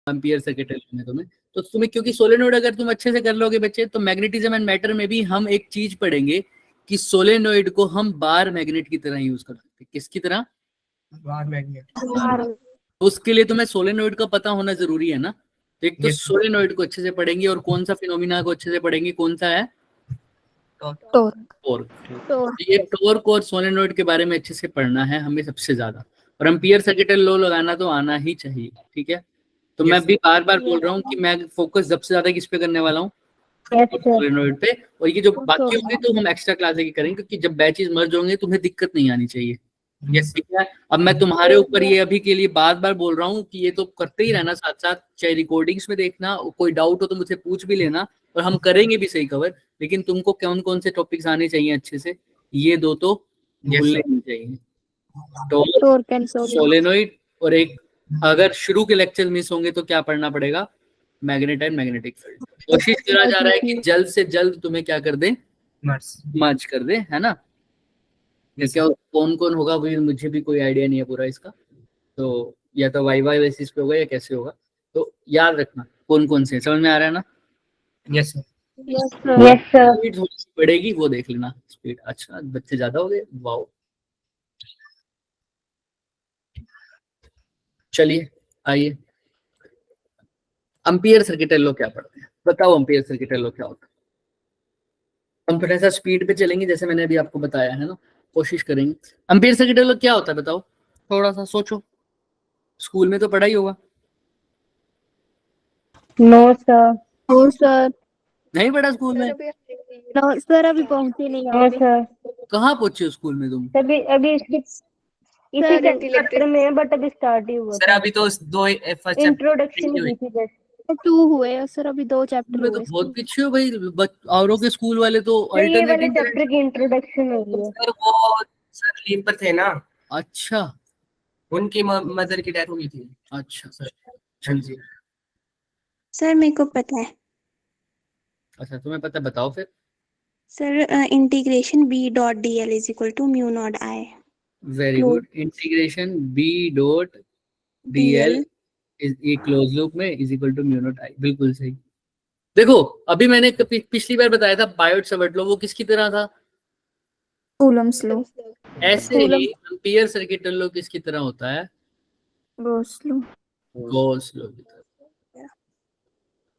Ampere circuit में तुम्हें, तो तुम्हें क्योंकि सोलेनोइड अगर तुम अच्छे से कर लोगे बच्चे, तो मैग्नेटिज्म एंड मैटर में भी हम एक चीज पढ़ेंगे कि सोलेनोइड को हम बार मैग्नेट की तरह यूज कर सकते हैं। किसकी तरह? Bar magnet. तो उसके लिए तुम्हें सोलेनोइड का पता होना जरूरी है ना। तो एक तो सोलेनोइड को अच्छे से पढ़ेंगे, और कौन सा फिनोमिना को अच्छे से पढ़ेंगे, कौन सा है? टॉर्क। ये टॉर्क और सोलेनोइड के बारे में अच्छे से पढ़ना है हमें सबसे ज्यादा, और एम्पियर सर्किट लॉ लगाना तो आना ही चाहिए, ठीक है। तो मैं भी बार बार बोल रहा हूँ कि मैं फोकस सबसे ज्यादा किस पे करने वाला हूँ, सोलेनोइड पे, और ये जो बाकी होंगे तो हम एक्स्ट्रा क्लास करेंगे, क्योंकि जब बैचेस मर्ज होंगे तुम्हें दिक्कत नहीं आनी चाहिए। ठीक है। अब मैं तुम्हारे ऊपर ये अभी के लिए बार बार बोल रहा हूँ कि ये तो करते ही रहना साथ साथ, चाहे रिकॉर्डिंग्स में देखना, कोई डाउट हो तो मुझे पूछ भी लेना, और हम करेंगे भी सही कवर। लेकिन तुमको कौन कौन से टॉपिक्स आने चाहिए अच्छे से, ये दो तो भूलने नहीं चाहिए, टॉर्क एंड सोलेनोइड। और एक अगर शुरू के लेक्चर मिस होंगे तो क्या पढ़ना पड़ेगा? Magnet and magnetic field. कोशिश करा जा रहा है कि जल्द से जल्द तुम्हें क्या कर दे, मर्ज कर दे, है ना। क्या कौन कौन होगा भाई, मुझे भी कोई आइडिया नहीं है पूरा इसका, तो या तो वाई वाई बेसिस पे होगा या कैसे होगा, तो याद रखना कौन कौन से, समझ में आ रहा है ना? Yes sir. स्पीड थोड़ी सी बढ़ेगी, वो देख लेना स्पीड। अच्छा बच्चे ज्यादा हो गए, वाओ। चलिए आइए, एम्पियर सर्किट लॉ क्या पढ़ते हैं, बताओ एम्पियर सर्किट लॉ क्या होता है। हम थोड़ा सा स्पीड पे चलेंगे जैसे मैंने अभी आपको बताया है ना, कोशिश करेंगे। एम्पियर सर्किट लॉ क्या होता है बताओ, थोड़ा सा सोचो, स्कूल में तो पढ़ा ही होगा। No sir. No sir. नहीं पढ़ा स्कूल में? नो सर, अभी पहुंचे नहीं नो सर। कहाँ पहुंचे हो स्कूल में तुम? अभी अभी इसी चैप्टर में है, बट अभी स्टार्ट ही हुआ सर। अभी तो दो इंट्रोडक्शन ही थी जस्ट। 2 हुए हैं सर, अभी 2 चैप्टर मैं हुए तो हैं। बहुत पीछे हो भाई, औरों के स्कूल वाले तो ये वाले अल्टरनेटिव चैप्टर की इंट्रोडक्शन हो रही है। सर वो सर लीव पर थे ना। अच्छा, उनकी मदर की डेथ हुई थी। अच्छा सर। हाँ जी सर मेरे को पता है अच्छा तुम्हें पता, बताओ फिर। Sir. Integration B dot D L is equal to mu naught I. Very good. Integration B dot D L is close loop में is equal to mu naught I, बिल्कुल सही। देखो अभी मैंने पिछली बार बताया था बायोट सावर्ट लॉ, वो किसकी तरह था? Coulomb's law. ऐसे ही एम्पियर सर्किट लॉ किसकी तरह होता है? Gauss law. गॉस लॉ की तरह।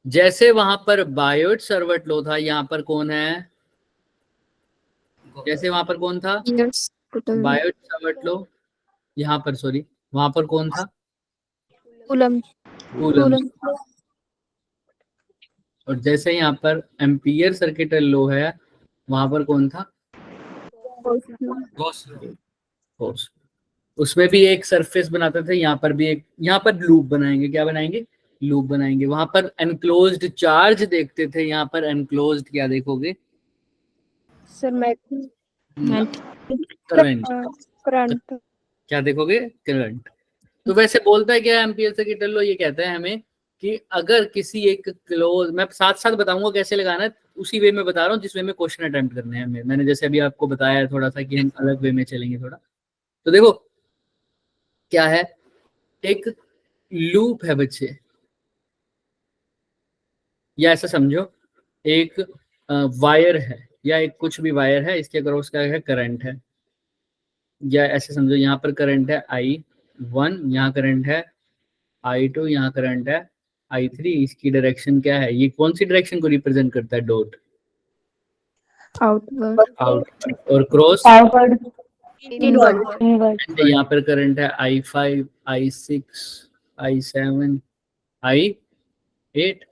जैसे वहां पर बायोट सावर्ट लॉ था, यहाँ पर कौन है? जैसे वहां पर कौन था? Biot Savart law. यहाँ पर सॉरी, वहां पर कौन था? कूलम्ब। और जैसे यहाँ पर एम्पियर सर्किट लॉ है, वहां पर कौन था? Gauss law. उसमें भी एक सरफेस बनाते थे, यहाँ पर भी एक, यहाँ पर लूप बनाएंगे, क्या बनाएंगे? लूप बनाएंगे। वहां पर एनक्लोज्ड चार्ज देखते थे, यहाँ पर एनक्लोज्ड क्या देखोगे? Sir current. क्या देखोगे? करंट। तो वैसे बोलता है क्या एम्पियर सर्किट लॉ? ये कहता है हमें कि अगर किसी एक क्लोज, मैं साथ साथ बताऊंगा कैसे लगाना है, उसी वे में बता रहा हूँ जिस वे में क्वेश्चन अटेम्प्ट करने हैं हमें। मैंने जैसे अभी आपको बताया है थोड़ा सा कि हम अलग वे में चलेंगे थोड़ा। तो देखो क्या है, एक लूप है बच्चे, या ऐसा समझो एक वायर है, या एक कुछ भी वायर है, इसके अक्रॉस क्या है? करंट है। या ऐसे समझो यहाँ पर करंट है I1, यहाँ करंट है I2, यहाँ करंट है I3। इसकी डायरेक्शन क्या है? ये कौन सी डायरेक्शन को रिप्रेजेंट करता है? Dot outward. और क्रॉस इनवर्ड। यहाँ पर करंट है I5, I6, I7, I8।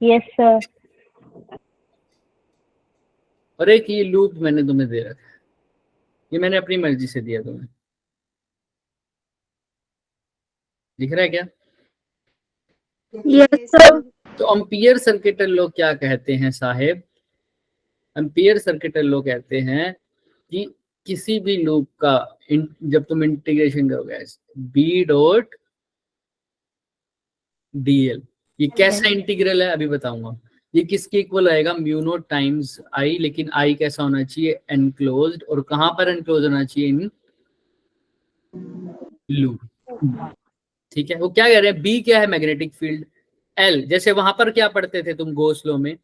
Yes sir. और एक ये लूप मैंने तुम्हें दे रखा है, ये मैंने अपनी मर्जी से दिया तुम्हें, दिख रहा है क्या? Yes sir. तो एम्पियर सर्किट लॉ क्या कहते हैं साहेब? एम्पियर सर्किट लॉ कहते हैं कि किसी भी लूप का जब तुम इंटीग्रेशन करोगे बी डॉट डीएल, ये कैसा इंटीग्रल है अभी बताऊंगा। ये किसके इक्वल आएगा? म्यू नॉट टाइम्स आई, लेकिन आई कैसा होना चाहिए? एनक्लोज्ड। और कहां पर एनक्लोज होना चाहिए? In loop. ठीक है, वो क्या कह रहे हैं, बी क्या है मैग्नेटिक फील्ड, एल, जैसे वहां पर क्या पढ़ते थे तुम गोस लॉ में,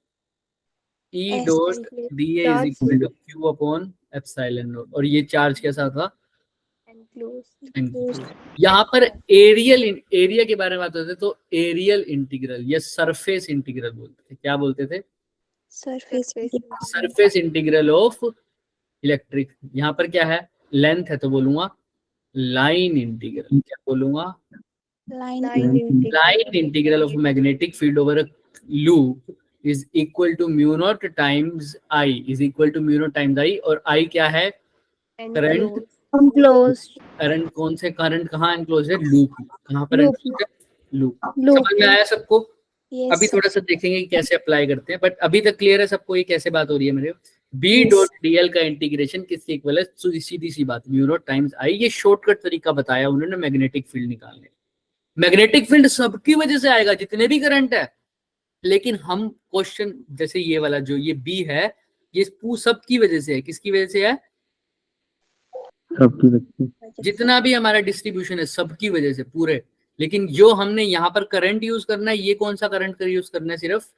E S dot D A is charge equal to Q upon epsilon naught, और ये चार्ज कैसा था, enclosed यहाँ पर एरियल, एरिया के बारे में बात होते थे तो एरियल इंटीग्रल या सरफेस इंटीग्रल बोलते थे, क्या बोलते थे, surface surface integral of electric. यहाँ पर क्या है, लेंथ है तो बोलूंगा लाइन इंटीग्रल, क्या बोलूंगा, line line integral of magnetic field over a loop is equal to mu naught times I, is equal to mu naught times I, और आई क्या है, करंट, enclosed करंट कौन से, करंट कहाँ एनक्लोज है, loop, कहाँ पर Loop. enclosed है, लूप। Loop. समझ में आया सबको, yes अभी sir. थोड़ा सा देखेंगे कि कैसे अप्लाई करते हैं, बट अभी तक क्लियर है सबको ये कैसे बात हो रही है मेरे, बी Yes. डॉट डीएल का इंटीग्रेशन किसके इक्वल है, सीधी सी बात, म्यू नॉट टाइम्स आई, ये शॉर्टकट तरीका बताया उन्होंने मैग्नेटिक फील्ड निकालने। मैग्नेटिक फील्ड सबकी वजह से आएगा जितने भी करंट है, लेकिन हम क्वेश्चन जैसे ये वाला जो ये बी है, ये सबकी वजह से है, किसकी वजह से है, सबकी बच्ची जितना भी हमारा डिस्ट्रीब्यूशन है सबकी वजह से पूरे, लेकिन जो हमने यहाँ पर करंट यूज करना है, ये कौन सा करंट का यूज करना है, सिर्फ,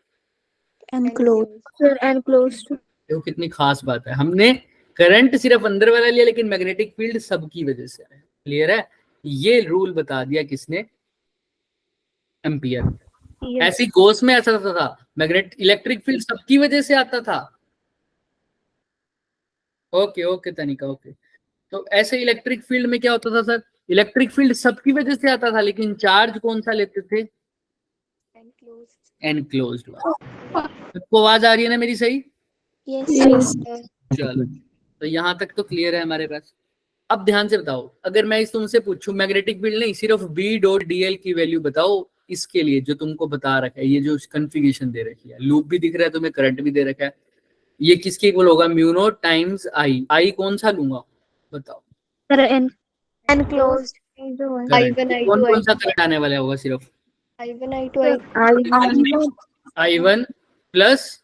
enclosed sir enclosed देखो कितनी खास बात है, हमने करंट सिर्फ अंदर वाला लिया लेकिन मैग्नेटिक फील्ड सबकी वजह से है। क्लियर है, ये रूल बता दिया किसने, एम्पियर। ऐसी गोस में ऐसा था, मैग्नेट इलेक्ट्रिक फील्ड सबकी वजह से आता था। ओके ओके तनिका, ओके, तो ऐसे इलेक्ट्रिक फील्ड में क्या होता था सर, इलेक्ट्रिक फील्ड सबकी वजह से आता था लेकिन चार्ज कौन सा लेते थे, एनक्लोज्ड वाला। सबको आवाज आ रही है ना मेरी सही, yes चलो तो यहाँ तक तो क्लियर है हमारे पास। अब ध्यान से बताओ, अगर मैं इस तुमसे पूछूं मैग्नेटिक फील्ड नहीं, सिर्फ बी डॉट डीएल की वैल्यू बताओ इसके लिए जो तुमको बता रखा है, ये जो कन्फिगरेशन दे रखी है, लूप भी दिख रहा है तुम्हें, करंट भी दे रखा है, ये किसके इक्वल होगा, म्यू नॉट टाइम्स आई, आई कौन सा लूंगा बताओ, sir enclosed करंट कौन कौन सा करंट आने वाला होगा, सिर्फ I1 plus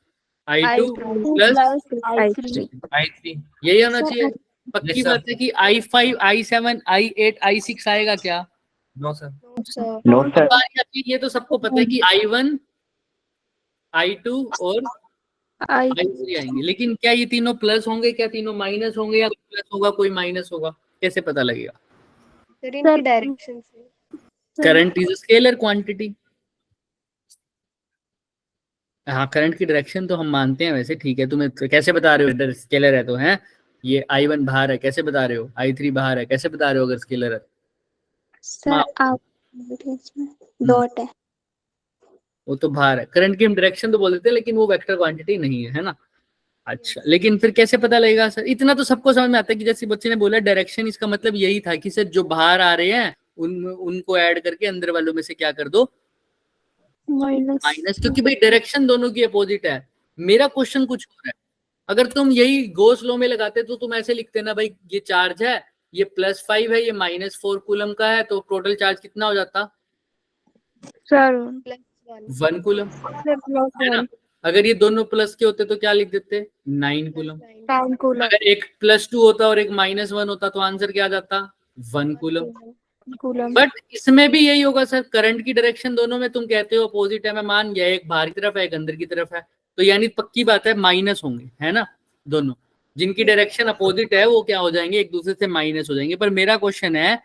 I2 plus I3, यही होना चाहिए। पक्की Yes, sir. बात है कि I5 I7 I8 I6 आएगा क्या, नो सर, नो सर बारी आती है, ये तो सबको पता है कि I1 I2 और I3 आएंगे, लेकिन क्या ये तीनों प्लस होंगे, क्या तीनों माइनस होंगे, या कोई प्लस होगा कोई माइनस होगा, कैसे पता लगेगा, direction current is scalar quantity. हाँ करंट की डायरेक्शन तो हम मानते हैं वैसे, ठीक है, तुम्हें तो कैसे बता रहे हो, स्केलर है तो है, ये I1 बाहर है कैसे बता रहे हो, I3 बाहर है कैसे बता रहे हो अगर स्केलर है, sir आप डॉट है वो तो बाहर है, करंट की हम डायरेक्शन तो बोल देते हैं लेकिन वो वेक्टर क्वांटिटी नहीं है ना। अच्छा लेकिन फिर कैसे पता लगेगा सर, इतना तो सबको समझ में आता है कि जैसे बच्चे ने बोला डायरेक्शन, इसका मतलब यही था कि सर जो बाहर आ रहे हैं उनको ऐड करके अंदर वालों में से क्या कर दो, माइनस, क्योंकि भाई डायरेक्शन दोनों की अपोजिट है। मेरा क्वेश्चन कुछ और है, अगर तुम यही गोस लॉ में लगाते तो तुम ऐसे लिखते ना, भाई ये चार्ज है, ये +5 है, ये -4 कूलम का है, तो टोटल चार्ज कितना हो जाता, sir 1 कूलम, है ना। अगर ये दोनों प्लस के होते तो क्या लिख देते, 9 कूलम। अगर एक +2 होता और एक -1 होता तो आंसर क्या आ जाता, 1 कूलम। बट इसमें भी यही होगा सर, करंट की डायरेक्शन दोनों में तुम कहते हो अपोजिट है, मैं मान गया, एक बाहर की तरफ है एक अंदर की तरफ है, तो यानी पक्की बात है माइनस होंगे, है ना, दोनों जिनकी डायरेक्शन अपोजिट है वो क्या हो जाएंगे, एक दूसरे से माइनस हो जाएंगे। पर मेरा क्वेश्चन है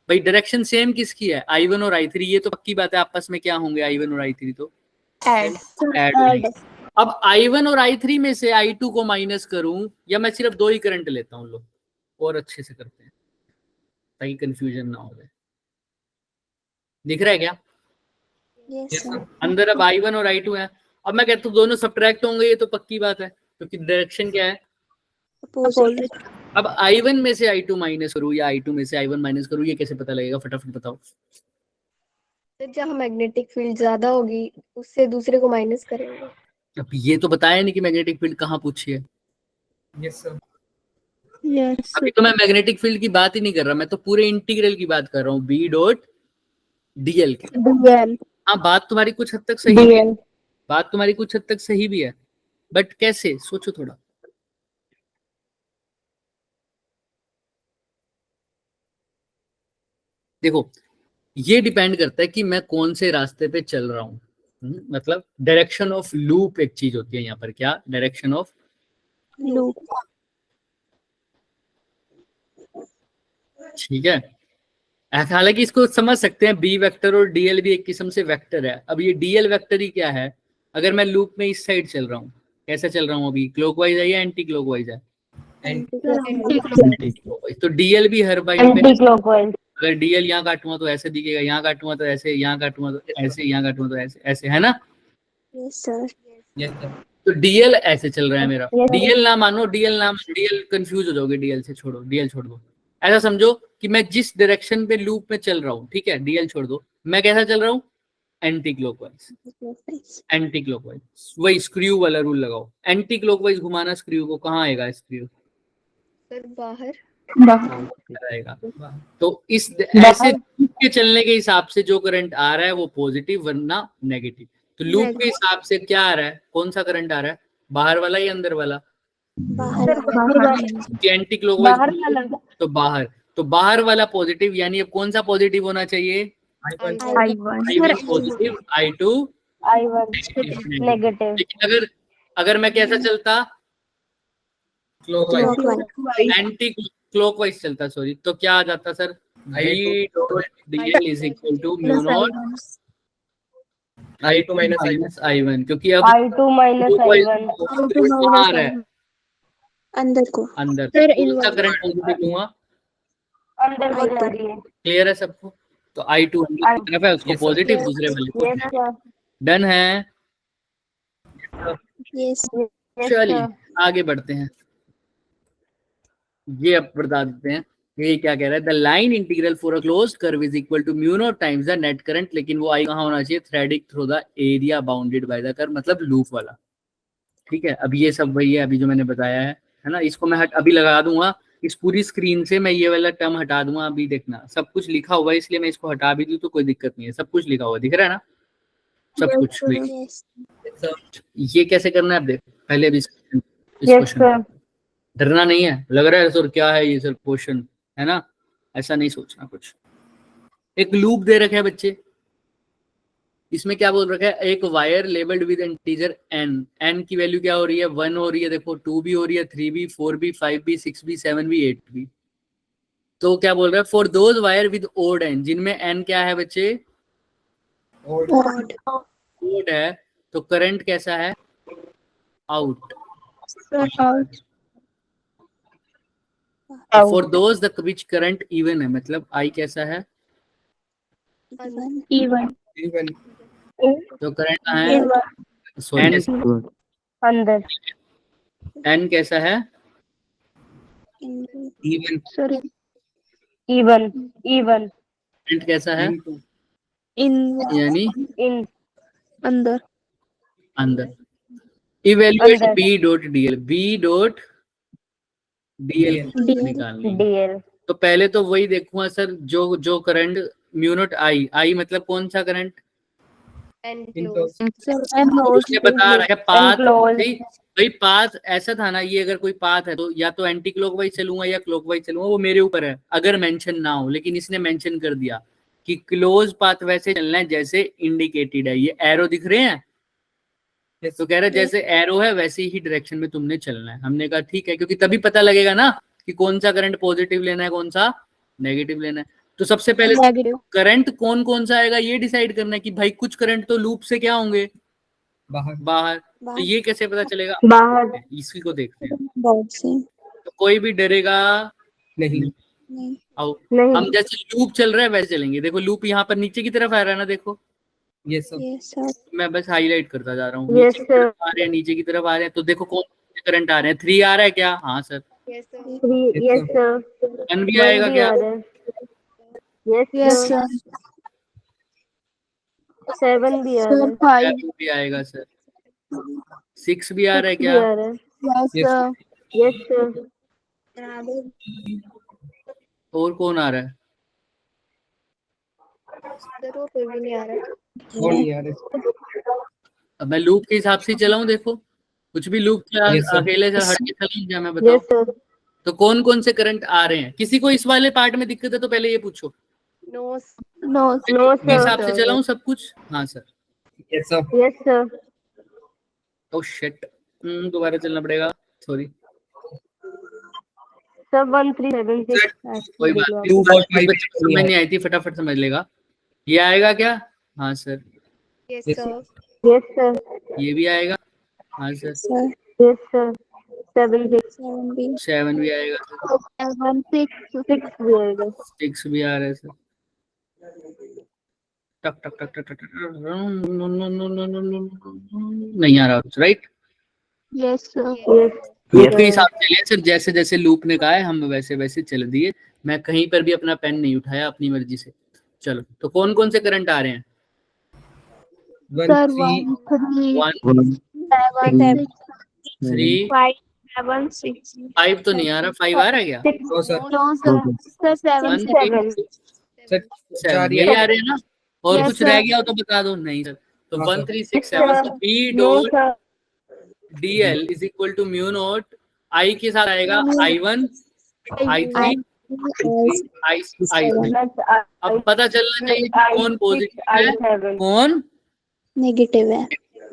भाई डायरेक्शन सेम किसकी है, I1 और I3, ये तो पक्की बात है आपस में क्या होंगे, I1 और I3 तो ऐड होंगे। अब I1 और I3 में से I2 को माइनस करूं, या मैं सिर्फ 2 ही करंट लेता हूं, लो और अच्छे से करते हैं ताकि कंफ्यूजन ना हो जाए, दिख रहा है क्या, yes sir अंदर अब I1 और I2 है, अब मैं कहता हूँ दोनों सब्ट्रैक्ट होंगे, ये तो पक्की बात है क्योंकि डायरेक्शन क्या है, opposite अब I1 में से I2 माइनस करूँ या I2 में से I1 माइनस करूँ, ये कैसे पता लगेगा, फटाफट बताओ। जहाँ मैग्नेटिक फील्ड ज्यादा होगी उससे दूसरे को माइनस करेंगे। अब ये तो बताया नहीं कि मैग्नेटिक फील्ड कहाँ पूछी है, यस सर, yes अभी तो मैं मैग्नेटिक फील्ड की बात ही नहीं कर रहा, मैं तो पूरे इंटीग्रल की बात कर रहा हूँ, बी डॉट डीएल की। DL हाँ बात तुम्हारी कुछ हद तक सही भी है, बात तुम्हारी कुछ हद तक सही भी है, बट कैसे, सोचो थोड़ा। देखो ये डिपेंड करता है कि मैं कौन से रास्ते पे चल रहा हूँ। मतलब डायरेक्शन ऑफ लूप एक चीज होती है यहाँ पर, क्या डायरेक्शन ऑफ लूप। ठीक है। हालांकि इसको समझ सकते हैं, बी वेक्टर और डीएल भी एक किस्म से वेक्टर है। अब ये डीएल वेक्टर ही क्या है, अगर मैं लूप में इस साइड चल रहा हूँ, कैसे चल रहा हूँ अभी, क्लॉकवाइज है या एंटी क्लॉकवाइज है? Anti clockwise. तो डीएल भी हर बाइट पे, एंटी क्लॉकवाइज। अगर डीएल यहाँ काटूंगा तो ऐसे दिखेगा, यहाँ काटूंगा तो ऐसे, यहाँ काटूंगा तो ऐसे, यहाँ काटूंगा तो ऐसे, ऐसे है ना। Yes sir. Yes, sir. तो डीएल ऐसे चल रहा है मेरा। Yes. डीएल ना मानो, डीएल कंफ्यूज हो जाओगे, डीएल से छोड़ो, डीएल छोड़ दो। ऐसा समझो कि मैं जिस डायरेक्शन पे लूप में चल रहा हूँ, ठीक है, डीएल छोड़ दो, मैं कैसा चल रहा हूँ, एंटी क्लॉकवाइज। एंटी क्लॉकवाइज, वही स्क्रू वाला रूल लगाओ, एंटी क्लॉकवाइज घुमाना स्क्रू को, कहाँ आएगा स्क्रू? सर बाहर। आएगा। तो इस ऐसे लूप के चलने के हिसाब से जो करंट आ रहा है वो पॉजिटिव वरना नेगेटिव। तो लूप के हिसाब से क्या आ रहा है, कौन सा करंट आ रहा है, बाहर वाला या अंदर वाला? बाहर। एंटी क्लॉकवाइज तो बाहर, तो बाहर वाला पॉजिटिव, यानी अब कौन सा पॉजिटिव होना चाहिए? I1. I1 positive, I2 I1 negative. लेकिन अगर मैं कैसा चलता, Clockwise. एंटी क्लॉकवाइज चलता, सॉरी, तो क्या आ जाता sir, I.dl is equal to mu naught I2 minus I1. Minus I1, क्योंकि अब I2 माइनस I1 कहाँ आ रहा है, अंदर को। अंदर। Sir, कौन सा करंट पॉजिटिव लूंगा? अंदर में जा रही है। क्लियर है सबको? तो I2 अंदर की तरफ है, उसको Yes, sir. पॉजिटिव, दूसरे वाले को यस सर। डन है। यस। चलिए आगे बढ़ते हैं। ये अब बता देते हैं ये क्या कह रहा है, the line integral for a closed curve is equal to mu naught times the net current, लेकिन वो आई कहाँ होना चाहिए, threading through the area bounded by the curve, मतलब लूप वाला। ठीक है, अब ये सब वही है अभी जो मैंने बताया है ना। इसको मैं अभी लगा दूंगा, इस पूरी स्क्रीन से मैं ये वाला टर्म हटा दूंगा, अभी देखना सब कुछ लिखा हुआ है, इसलिए मैं इसको हटा भी दूं तो कोई दिक्कत नहीं है, सब कुछ लिखा हुआ दिख रहा है ना, सब कुछ। यस। Yes, sir. ये कैसे करना है, अब देख पहले अभी इस यस क्वेश्चन, सर। डरना नहीं है, लग रहा है सर क्या है ये सर क्वेश्चन, है ना, ऐसा नहीं सोचना कुछ। एक लूप दे रखे है बच्चे, इसमें क्या बोल रखा है, एक wire labelled with integer n, n की वैल्यू क्या हो रही है, 1 हो रही है, देखो 2 भी हो रही है, 3 भी, 4 भी, 5 भी, 6 भी, 7 भी, 8 भी। तो क्या बोल रहा है, for those wire with odd n, जिनमें n क्या है बच्चे, Old. ओड है, तो करंट कैसा है, out. For those the which current even है, मतलब आई कैसा है, Even. Even. तो करंट कहाँ है, n, अंदर। n कैसा है, even. Sorry. Even. Even. Current कैसा है, Into. In. यानी इन। अंदर. अंदर। इवेल्युएट अंदर। B dot DL, B dot DL DL. निकालनी है। डीएल। तो पहले तो वही देखूंगा सर, जो करंट म्यू नॉट आई मतलब कौन सा current, Into. Sir, I'm lost. मुझे बता रहा है पाथ, Enclosed. भाई पाथ ऐसा था ना, ये अगर कोई पाथ है तो या तो एंटी क्लॉकवाइज चलूंगा या क्लॉकवाइज चलूंगा, वो मेरे ऊपर है अगर मेंशन ना हो, लेकिन इसने मेंशन कर दिया कि क्लोज पाथ वैसे चलना है जैसे इंडिकेटेड है, ये एरो दिख रहे हैं, तो कह रहा है जैसे एरो है वैसे ही डायरेक्शन में तुमने चलना है। हमने कहा ठीक है, क्योंकि तभी पता लगेगा ना कि कौन सा करंट पॉजिटिव लेना है, कौन सा नेगेटिव लेना है। तो सबसे पहले Negative. करंट कौन कौन सा आएगा ये डिसाइड करना है कि भाई कुछ करंट तो लूप से क्या होंगे, बाहर. बाहर। तो ये कैसे पता चलेगा, बाहर। इसी को देखते हैं। बहुत से। तो कोई भी डरेगा नहीं. नहीं। आओ, नहीं। हम जैसे लूप चल रहा है वैसे चलेंगे। देखो लूप यहाँ पर नीचे की तरफ आ रहा है ना, देखो Yes, sir. Yes sir. मैं बस हाईलाइट करता जा रहा हूँ, Yes, नीचे की तरफ sir. आ रहे हैं, नीचे की तरफ आ रहे हैं, तो देखो कौन से करंट आ रहे हैं, 3 आ रहा है क्या, हाँ sir. Yes sir. 3 yes sir. 1 भी आएगा क्या, यस Yes, सर। sir. 7 भी आ Sir, रहा है। 5. 7 भी आएगा सर। 6 भी आ रहा है 6 भी क्या, आ रहा है। Yes, Yes. sir. Yes sir. और कौन आ रहा है, सर वो कोई भी नहीं आ रहा। वो नहीं आ रहे. अब मैं लूप के हिसाब से चलाऊं, देखो कुछ भी लूप के Yes, sir. अकेले से हट के चलाऊं क्या, मैं बताऊं। Yes sir. तो कौन कौन से करंट आ रहे हैं, किसी को इस वाले पार्ट में दिक्कत है तो पहले ये पूछो, नो नो नो इस हिसाब से सर चलाऊं सब कुछ? हाँ sir. Yes, sir. Yes sir oh shit, दोबारा चलना पड़ेगा, सॉरी। सर 1376 कोई बात नहीं, 245 बच्चे को समझ नहीं आई थी, फटाफट समझ लेगा। ये आएगा क्या? हाँ sir. Yes Yes, sir yes sir ये भी आएगा? हाँ sir. sir. Yes sir 76 7 B. 7 भी आएगा सर। 6 भी आएगा 6 भी आ रहा है सर। टक टक टक टक टक टक, नहीं आ रहा, right? Yes sir yes loop के हिसाब से चलिए सर, जैसे जैसे लूप ने कहा है हम वैसे वैसे चल दिए। मैं कहीं पर भी अपना पेन नहीं उठाया, अपनी मर्जी से। चलो, तो कौन कौन से करंट आ रहे हैं? सर 1 3 1 3 7 3 5 7 6 5 तो नहीं आ रहा, 5 आ रहा है क्या? No, sir. No sir sir 7 1 7 Sir, 7 4 यही आ रहे हैं ना? और Yes, कुछ sir. रह गया हो तो बता दो। नहीं सर, तो हाँ, 1 sir. 3 6 7 B no dot sir dl is equal to mu naught I के साथ आएगा I1 I3 I6 अब पता चलना चाहिए कि कौन पॉजिटिव है कौन Negative है.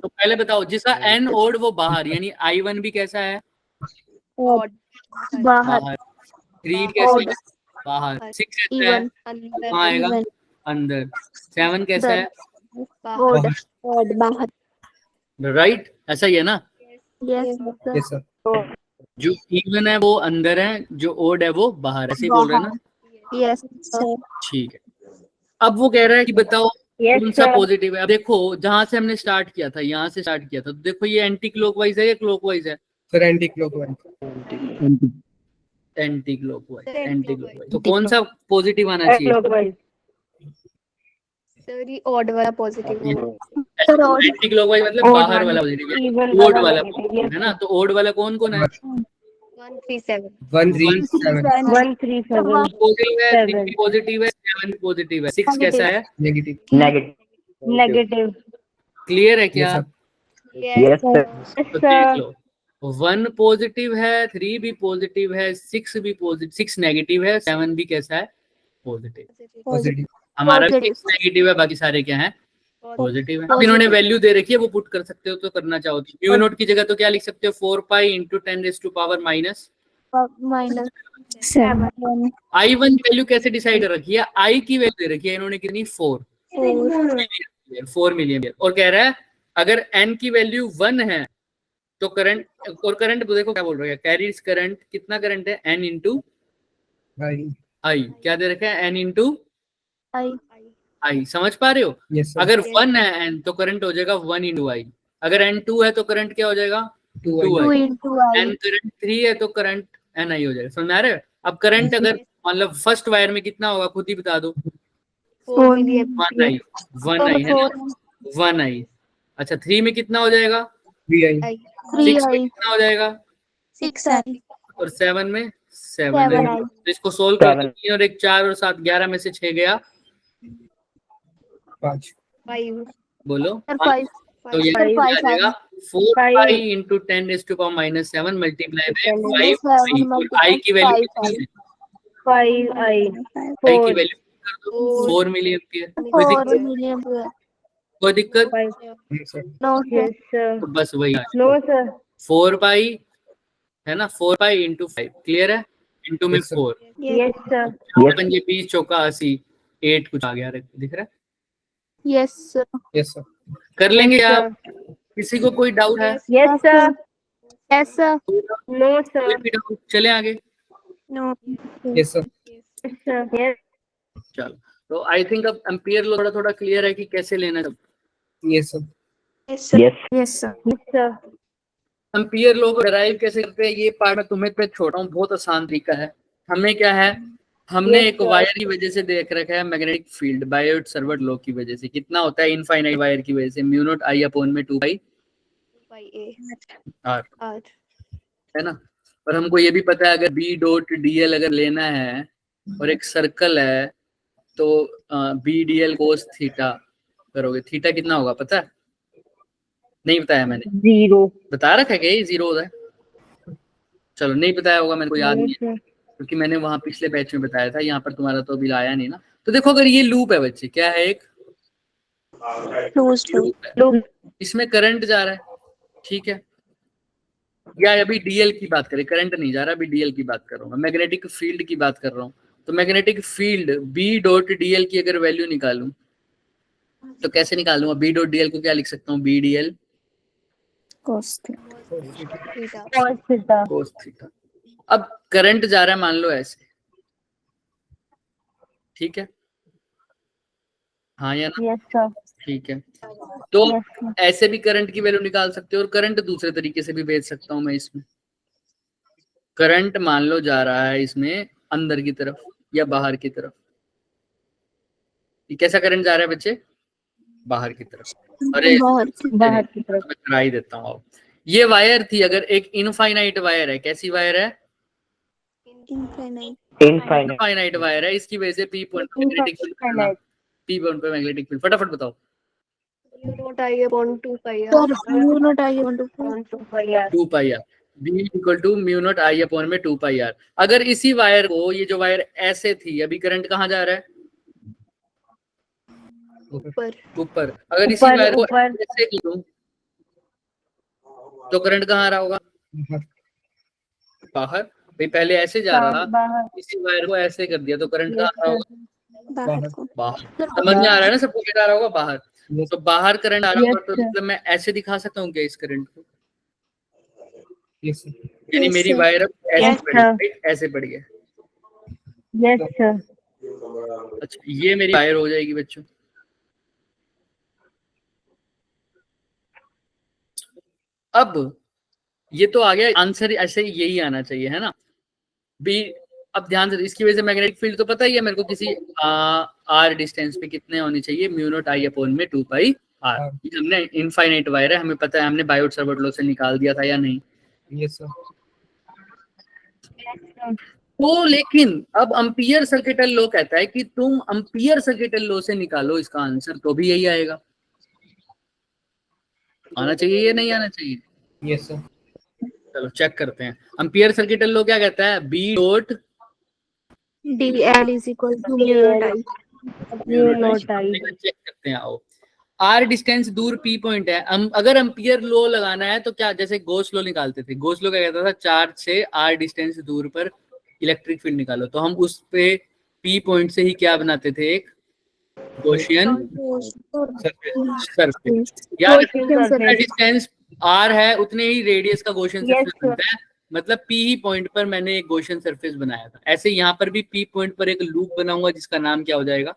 तो पहले बताओ, जिसका n ओड वो बाहर, यानी I1 भी कैसा है? Odd. बाहर बाहर। 3 कैसा है? बाहर। 6 कैसा है? इवन अंदर कहाँ आएगा? Even. अंदर। 7 कैसा है? बाहर ओड Odd. बाहर. राइट, ऐसा ही है ना? Yes sir Yes, sir. जो इवन है वो अंदर है, जो ओड है वो बाहर, ऐसे ही बोल रहे हैं ना? Yes Sir. ठीक है। अब वो कह रहा है कि बताओ Yes, कौन सा sir. पॉजिटिव है। अब देखो, जहां से हमने स्टार्ट किया था, यहाँ से स्टार्ट किया था, तो देखो ये एंटी क्लॉकवाइज है या क्लॉकवाइज है? Sir, anti-clockwise. Anti clockwise. Anti-clockwise. Anti clockwise तो कौन सा पॉजिटिव आना चाहिए? Clockwise. सर ये ऑड वाला positive sir odd anti clockwise मतलब Odd बाहर वाला, वाला पॉजिटिव, even ओड वाला वाला negative, positive yes, है ना? तो ओड वाला कौन कौन है? 137 137. 137 पॉजिटिव है, 3 7 भी पॉजिटिव है, 7 भी पॉजिटिव है, 6 कैसा है? Negative. negative. क्लियर है Yes, क्या? sir. यस सर Yes, तो sir. देख लो, 1 पॉजिटिव है, 3 भी पॉजिटिव है, 6 भी पॉजिटिव, 6 नेगेटिव है, 7 भी कैसा है? पॉजिटिव। Positive. हमारा Positive. 6 नेगेटिव है, बाकी सारे क्या हैं? पॉजिटिव है। अब इन्होंने वैल्यू दे रखी है, वो पुट कर सकते हो तो करना चाहो तो। म्यू नोट की जगह तो क्या लिख सकते हो? 4 pi into 10 raise to power minus minus 7. I1 value कैसे डिसाइड रखी है? I की वैल्यू दे रखी है इन्होंने कितनी? 4 मिलियन। और कह रहा है अगर n की वैल्यू 1 है तो करंट, और करंट देखो क्या बोल रहा है, कैरीज करंट, कितना करंट है? n into I. आई। क्या दे रखा है? n इंटू आई आई। समझ पा रहे हो? Yes, sir. अगर 1 है n तो करंट हो जाएगा 1 इंटू आई। अगर n 2 है तो करंट क्या हो जाएगा? 2 2 2 आई। इंटू आई n करंट 3 है तो करंट n आई हो जाएगा। समझ में आ रहा है? अब करंट अगर मतलब फर्स्ट वायर में कितना होगा, खुद ही बता दो। 4 मिलियन 1 आई, 1 आई है ना? 1 आई। अच्छा, 3 में कितना हो जाएगा? 3 I. 3 6 में आई कितना हो जाएगा? 6 आई और 7 में 7 7 आई। आई तो इसको सोल्व कर दो, 3 और 1 4 और 7 11 में से 6 गया, 5. 5 बोलो। सर 5 तो ये Five. आ जाएगा 4 Five. Pi into 10 raise to power minus 7 multiply by 5 7 और आई की वैल्यू कितनी है? 5 I. आई की 4 वैल्यू कर दो, 4 मिली एम्पियर। 4 मिलियन कोई दिक्कत? 5. Yes, sir. No sir Yes, sir. तो बस वही No, sir. 4 पाई है ना, 4 पाई इंटू 5, क्लियर है? इंटू में Yes, sir. 4, Yes, sir. पंजे 20 चौका 80, 8 कुछ आ गया, दिख रहा है? Yes sir Yes, sir. कर लेंगे Yes, आप? किसी को कोई डाउट है? Yes, sir. Yes sir No, sir. कोई भी डाउट? चले आगे। No. Yes, sir. Yes, sir. Yes. चलो, तो आई थिंक अब एम्पियर लो थोड़ा थोड़ा क्लियर है कि कैसे लेना है। Yes, sir. Yes, sir. Yes sir Yes, sir. Ampere law को डिराइव कैसे करते हैं, ये पार्ट मैं तुम्हें पे छोड़ रहा हूँ, बहुत आसान तरीका है। हमें क्या है, हमने Yes, एक sir. वायर की वजह से देख रखा है मैग्नेटिक फील्ड बायोट सर्वट लॉ की वजह से। कितना होता है इनफाइनाइट वायर की वजह से? म्यू नॉट आई अपॉन में 2 पाई आर, आर है ना? और हमको ये भी पता है अगर बी डॉट डीएल अगर लेना है और एक सर्कल है तो बी डीएल कोस थीटा करोगे, थीटा कितना होगा पता है? नहीं बताया मैंने? 0. बता रखा है क्या ये 0 होता है? चलो, नहीं बताया होगा, मैंने को याद No, नहीं है sir. क्योंकि मैंने वहां पिछले बैच में बताया था, यहाँ पर तुम्हारा तो अभी आया नहीं ना। तो देखो अगर ये लूप है बच्चे, क्या है, एक क्लोज्ड लूप। लूप है, इसमें करंट जा रहा है, ठीक है, या अभी डीएल की बात करें, करंट नहीं जा रहा, अभी डीएल की बात कर रहा हूँ, मैग्नेटिक फील्ड की बात कर रहा हूँ। तो magnetic field B dot DL की अगर वैल्यू निकालूं तो कैसे निकालूंगा? बी डॉट डीएल को क्या लिख सकता हूँ? B DL cos theta. cos theta. Cos theta. अब करंट जा रहा है मान लो ऐसे, ठीक है, हाँ या ना? Yes sir. ठीक है, तो यस सर। ऐसे भी करंट की वैल्यू निकाल सकते हो, और करंट दूसरे तरीके से भी भेज सकता हूं मैं। इसमें करंट मान लो जा रहा है इसमें अंदर की तरफ या बाहर की तरफ। ये कैसा करंट जा रहा है बच्चे? बाहर की तरफ। अरे बाहर की तरफ। मैं करा ही देता हूँ। अब ये वायर थी, अगर एक इनफाइनाइट वायर है, कैसी वायर है? infinite इनफाइनाइट इनफाइनाइट वायर है, इसकी वजह से पी पॉइंट पे मैग्नेटिक फील्ड करना, पी पॉइंट पे मैग्नेटिक फील्ड, फटाफट बताओ। Mu naught I upon 2 pi sir R. Mu naught I upon 2 2 pi R, B equal to mu naught I upon में 2 पाई आर। अगर इसी वायर को, ये जो वायर ऐसे थी, अभी करंट कहाँ जा रहा है? ऊपर। ऊपर। अगर इसी वायर को ऐसे करूं तो करंट कहाँ आ रहा होगा? बाहर। भाई पहले ऐसे जा रहा था, इसी वायर को ऐसे कर दिया तो करंट कहाँ आ रहा होगा? बाहर को। बाहर। समझ में आ रहा है ना सबको? क्या आ रहा होगा? बाहर। तो बाहर करंट आ रहा होगा, तो मतलब मैं ऐसे दिखा सकता हूँ क्या इस करंट को? Yes sir. यानी Yes, मेरी sir. वायर अब ऐसे Yes, पड़ी, sir. right? ऐसे पड़ी है। Yes sir. अच्छा, ये मेरी वायर हो जाएगी बच्चों। अब ये तो आ गया आंसर, ऐसे ही यही आना चाहिए, है ना? बी। अब ध्यान से, इसकी वजह से मैग्नेटिक फील्ड तो पता ही है मेरे को, किसी आर डिस्टेंस पे कितने होनी चाहिए? म्यू नॉट आई अपॉन में 2 पाई आर। हमने इनफाइनाइट वायर है, हमें पता है, हमने बायोट सावर्ट लॉ से निकाल दिया था या नहीं? Yes sir. तो लेकिन अब एम्पियर सर्किटल लॉ कहता है कि तुम एम्पियर सर्किटल लॉ से निकालो इसका आंसर, तो भी यही आएगा। आना चाहिए या नहीं आना चाहिए? Yes sir. चलो चेक करते हैं। एम्पियर सर्किटल लॉ क्या कहता है? B dot DL is equal to mu naught I. Mu naught I. Check करते हैं, आओ। आर डिस्टेंस दूर पी पॉइंट है, अगर एम्पियर लॉ लगाना है तो क्या, जैसे गोस लॉ निकालते थे, गोस लॉ क्या कहता था? चार्ज से आर डिस्टेंस दूर पर इलेक्ट्रिक फील्ड निकालो, तो हम उस पे पी पॉइंट से ही क्या बनाते थे? एक गॉसियन सरफेस। यार डिस्टेंस आर है, उतने ही रेडियस का गॉसियन सरफेस बनता है, मतलब पी ही पॉइंट पर मैंने एक गॉसियन सरफेस बनाया था। ऐसे यहाँ पर भी पी पॉइंट पर एक लूप बनाऊंगा जिसका नाम क्या हो जाएगा?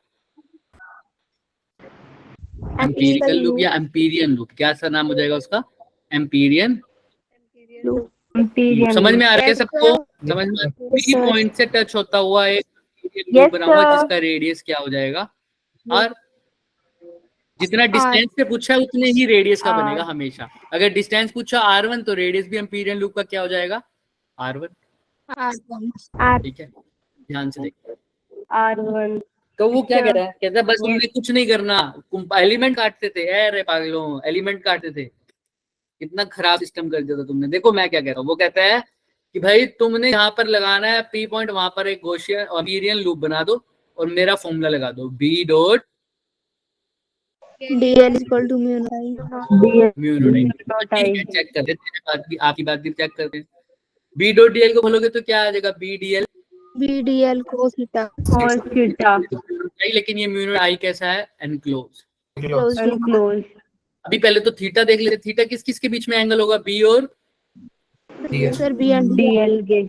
एम्पिरिकल लूप या एम्पीरियन लूप। क्या सा नाम हो जाएगा उसका? एम्पीरियन। समझ में आ रहा है सबको? समझ में? पी पॉइंट से टच होता हुआ एक लूप बनाऊंगा जिसका रेडियस क्या हो जाएगा? आर। जितना डिस्टेंस पे पूछा है उतने ही रेडियस का बनेगा हमेशा। अगर डिस्टेंस पूछा R1 तो रेडियस भी एम्पीरियन लूप का क्या हो जाएगा? R1। ठीक है, ध्यान से देखो। R1। तो वो क्या कह रहा है? कहता है बस तुमने कुछ नहीं करना, एलिमेंट काटते थे। अरे पागलों, एलिमेंट काटते थे, कितना खराब सिस्टम कर दिया था तुमने। देखो मैं क्या कह रहा हूँ, वो कहता है कि भाई तुमने यहाँ पर लगाना है पी पॉइंट, वहां पर एक गॉसियन एम्पीरियन लूप बना दो और मेरा फॉर्मूला लगा दो, B dot DL is equal to mu naught I. Mu naught I. ठीक है, चेक कर लेते हैं, आपकी बात भी चेक करते हैं। बी डॉट डीएल को खोलोगे तो क्या आ जाएगा? B DL BDL cos theta. cos theta. लेकिन ये म्यू नॉट आई कैसा है? एनक्लोज। Closed loop. क्लोज। अभी पहले तो थीटा देख लेते। थीटा किस किस के बीच में एंगल होगा? बी और Sir B and D. DL के।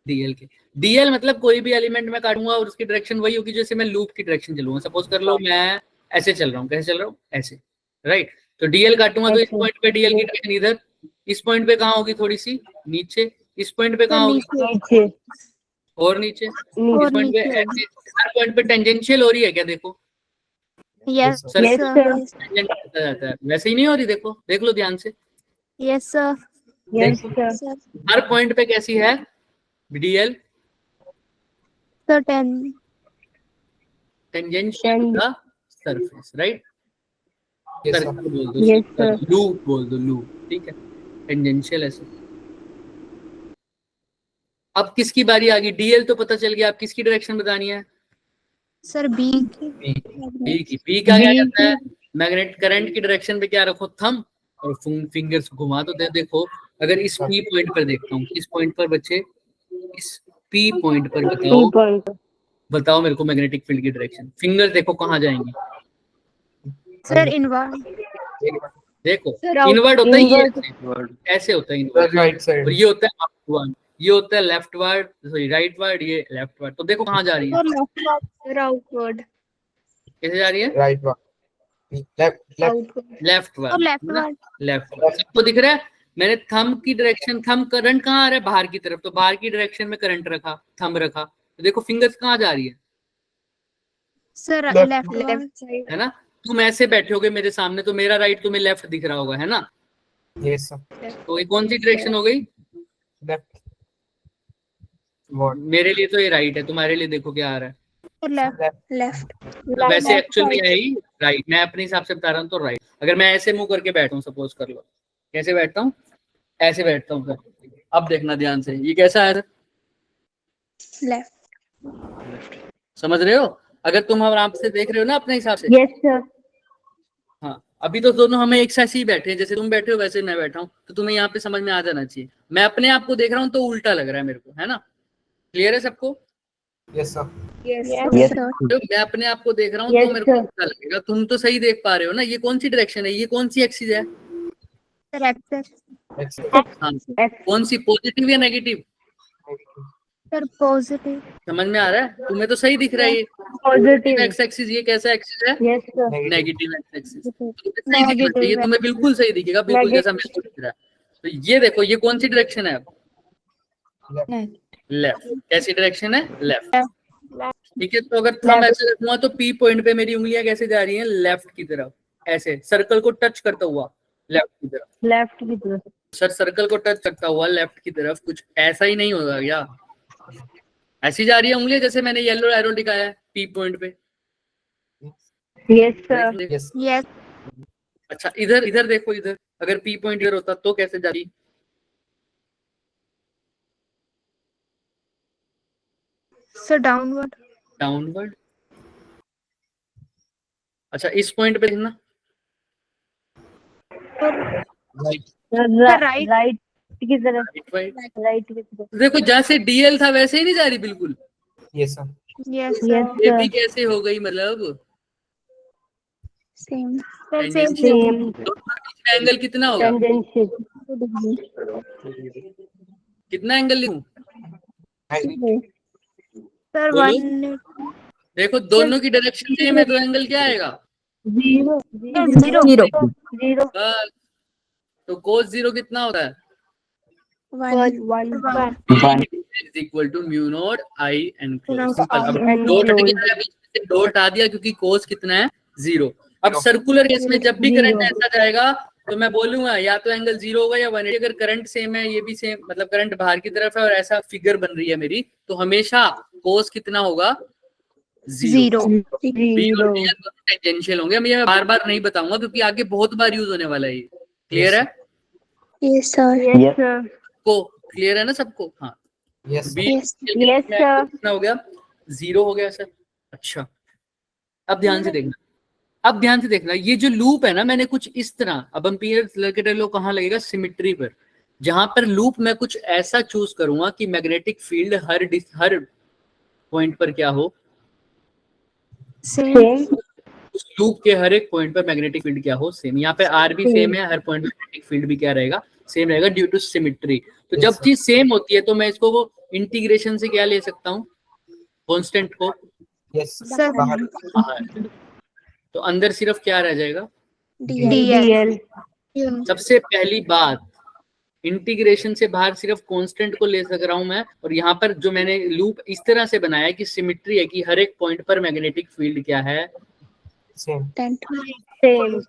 डीएल के। डीएल मतलब कोई भी एलिमेंट में काटूंगा और उसकी डायरेक्शन वही होगी जैसे मैं लूप की डायरेक्शन चलूंगा। सपोज कर लो मैं ऐसे चल रहा हूँ, कैसे चल रहा हूँ? ऐसे, राइट। तो डीएल काटूंगा तो इस पॉइंट पे डीएल की डायरेक्शन इधर, इस पॉइंट पे कहाँ होगी? थोड़ी सी नीचे। इस पॉइंट पे कहाँ होगी? नीचे। और नीचे। नीचे। इस पॉइंट पे ऐसे, हर पॉइंट पे टेंजेंशियल हो रही है क्या? देखो Yes sir, Yes, sir. sir. Tangent आता जाता है, वैसे ही नहीं हो रही। देखो देख लो ध्यान से, Yes sir. Yes sir. Sir. हर पॉइंट पे कैसी है DL? Sir 10. Tangential to the surface, right. Yes, sir. Circle बोल दो, Yes, sir. लूप बोल दो, लूप। ठीक है, टेंजेंशियल ऐसे। अब किसकी बारी आ गई? डीएल तो पता चल गया, अब किसकी डायरेक्शन बतानी है? सर बी बी का क्या करता है, मैग्नेट करंट की डायरेक्शन पे क्या रखो, थंब, और फिंगर्स घुमा दो। देखो अगर इस पी पॉइंट पर देखता हूँ, इस पॉइंट पर बच्चे, इस पी पॉइंट पर बताओ, पॉइंट बताओ मेरे को मैग्नेटिक फील्ड की डायरेक्शन, फिंगर देखो कहाँ जाएंगी, सर इनवर्ड देखो Sir, out- इनवर्ड होता है, ये inward. ऐसे होता है इनवर्ड, राइट और साइड। ये होता है अपवर्ड, ये होता है लेफ्टवर्ड, सॉरी राइटवर्ड, ये लेफ्टवर्ड। तो देखो कहाँ जा रही है, Sir, outward. कैसे जा रही है, right one, left left Outward. Leftward, leftward leftward. सबको दिख रहा है, मैंने थंब की डायरेक्शन, थंब करंट कहाँ आ रहा है, बाहर की तरफ, तो बाहर की डायरेक्शन में करंट रखा, थंब रखा, तो देखो फिंगर्स कहाँ जा रही है sir Left. Leftward Left side. है ना। तुम ऐसे बैठे होगे मेरे सामने, तो मेरा राइट तुम्हें लेफ्ट दिख रहा होगा, है ना। यस सर, तो ये कौन सी डायरेक्शन हो गई, लेफ्ट वन, मेरे लिए तो ये राइट है, तुम्हारे लिए देखो क्या आ रहा है, लेफ्ट लेफ्ट वैसे एक्चुअल में यही राइट, मैं अपने हिसाब से बता रहा हूँ तो राइट। अगर मैं ऐसे मुंह करके बैठा हूँ, सपोज कर लो, कैसे बैठता हूँ, ऐसे बैठता हूँ सर, अब देखना ध्यान से, ये कैसा है, लेफ्ट समझ रहे हो। अगर तुम आराम से देख रहे हो ना अपने हिसाब से, यस सर हाँ, अभी तो दोनों हमें एक साथ ही बैठे हैं, जैसे तुम बैठे हो वैसे मैं बैठा हूँ, तो तुम्हें यहाँ पे समझ में आ जाना चाहिए। मैं अपने आप को देख रहा हूँ तो उल्टा लग रहा है मेरे को, है ना, क्लियर है सबको। Yes sir, Yes. Yes. sir. तो मैं अपने आप को देख रहा हूँ Yes, तो मेरे को sir. उल्टा लगेगा, तुम तो सही देख पा रहे हो ना। ये कौन सी डायरेक्शन है, ये कौन सी एक्सिस है, सर एक्सेस हाँ, कौन सी, पॉजिटिव या नेगेटिव, सर पॉजिटिव समझ में आ रहा है, तुम्हें तो सही दिख रहा है ये पॉजिटिव एक्स एक्सिस, ये कैसा एक्सिस है, yes sir negative x axis, सही दिखना चाहिए, तुम्हें बिल्कुल सही दिखेगा, बिल्कुल Negative. जैसा मेरे को दिख रहा है। तो ये देखो, ये कौन सी डायरेक्शन है, लेफ्ट, कैसी डायरेक्शन है, लेफ्ट, ठीक है। तो अगर थंब ऐसे रखूंगा तो पी पॉइंट पे मेरी उंगलियां कैसे जा रही हैं, लेफ्ट की तरफ, ऐसे सर्कल को टच करता हुआ लेफ्ट की तरफ, लेफ्ट की तरफ सर सर्कल को टच करता हुआ लेफ्ट की तरफ, कुछ ऐसा ही नहीं होगा क्या, ऐसी जा रही है उंगलियां, जैसे मैंने येलो एरो दिखाया है पी पॉइंट पे, यस सर यस यस अच्छा इधर, इधर देखो, इधर अगर पी पॉइंट इधर होता तो कैसे जा रही, सर डाउनवर्ड डाउनवर्ड। अच्छा इस पॉइंट पे देखना, राइट right. राइट की तरफ राइट, राइट की तरफ देखो जैसे डीएल था वैसे ही नहीं जा रही बिल्कुल, यस सर, यस यस ये सर भी कैसे हो गई, मतलब सेम सर Tangential. सेम दोनों के बीच में एंगल कितना होगा, टेंजेंशियल कितना एंगल लिखूं, सर बोलो। 1 देखो दोनों की डायरेक्शन सेम है तो एंगल क्या आएगा, जीरो जीरो जीरो बस। तो cos जीरो कितना होता है, 1 one is equal to mu naught I enclosed। Naught simple. अब I डॉट enclosed। क्या है, बीच में से डॉट आ दिया क्योंकि cos कितना है, जीरो। अब सर्कुलर केस में जब भी करंट ऐसा जाएगा तो मैं बोलूंगा या तो एंगल जीरो होगा या 180। अगर करंट सेम है, ये भी सेम, मतलब करंट बाहर की तरफ है और ऐसा फिगर बन रही है मेरी, तो हमेशा cos कितना होगा, जीरो। जीरो टेंजेंशियल होंगे। मैं ये बार बार नहीं बताऊंगा क्योंकि आगे बहुत बार यूज होने वाला है ये। क्लियर है, यस सर यस सर को क्लियर है ना सबको, हाँ। Yes B Yes. Yes, sir. कितना हो गया, जीरो हो गया सर। अच्छा अब ध्यान से देखना, अब ध्यान से देखना, ये जो लूप है ना, मैंने कुछ इस तरह, अब एम्पीयर सर्किट लो कहाँ लगेगा, सिमिट्री पर। जहां पर लूप मैं कुछ ऐसा चूज करूंगा कि मैग्नेटिक फील्ड हर पॉइंट पर क्या हो, सेम सेम उस लूप के हर एक पॉइंट पर मैग्नेटिक फील्ड क्या हो, सेम। यहाँ पे आर भी सेम है, हर पॉइंट पर मैग्नेटिक फील्ड भी क्या रहेगा, सेम रहेगा, ड्यू टू सिमिट्री। तो जब चीज सेम होती है तो मैं इसको वो इंटीग्रेशन से क्या ले सकता हूँ, कांस्टेंट को यस सर बाहर बाहर, तो अंदर सिर्फ क्या रह जाएगा, डीएल सबसे पहली बात, इंटीग्रेशन से बाहर सिर्फ कांस्टेंट को ले सक रहा हूं मैं। और यहाँ पर जो मैंने लूप इस तरह से बनाया है कि सिमिट्री है, कि हर एक पॉइंट पर मैग्नेटिक फील्ड क्या है, सेम सेम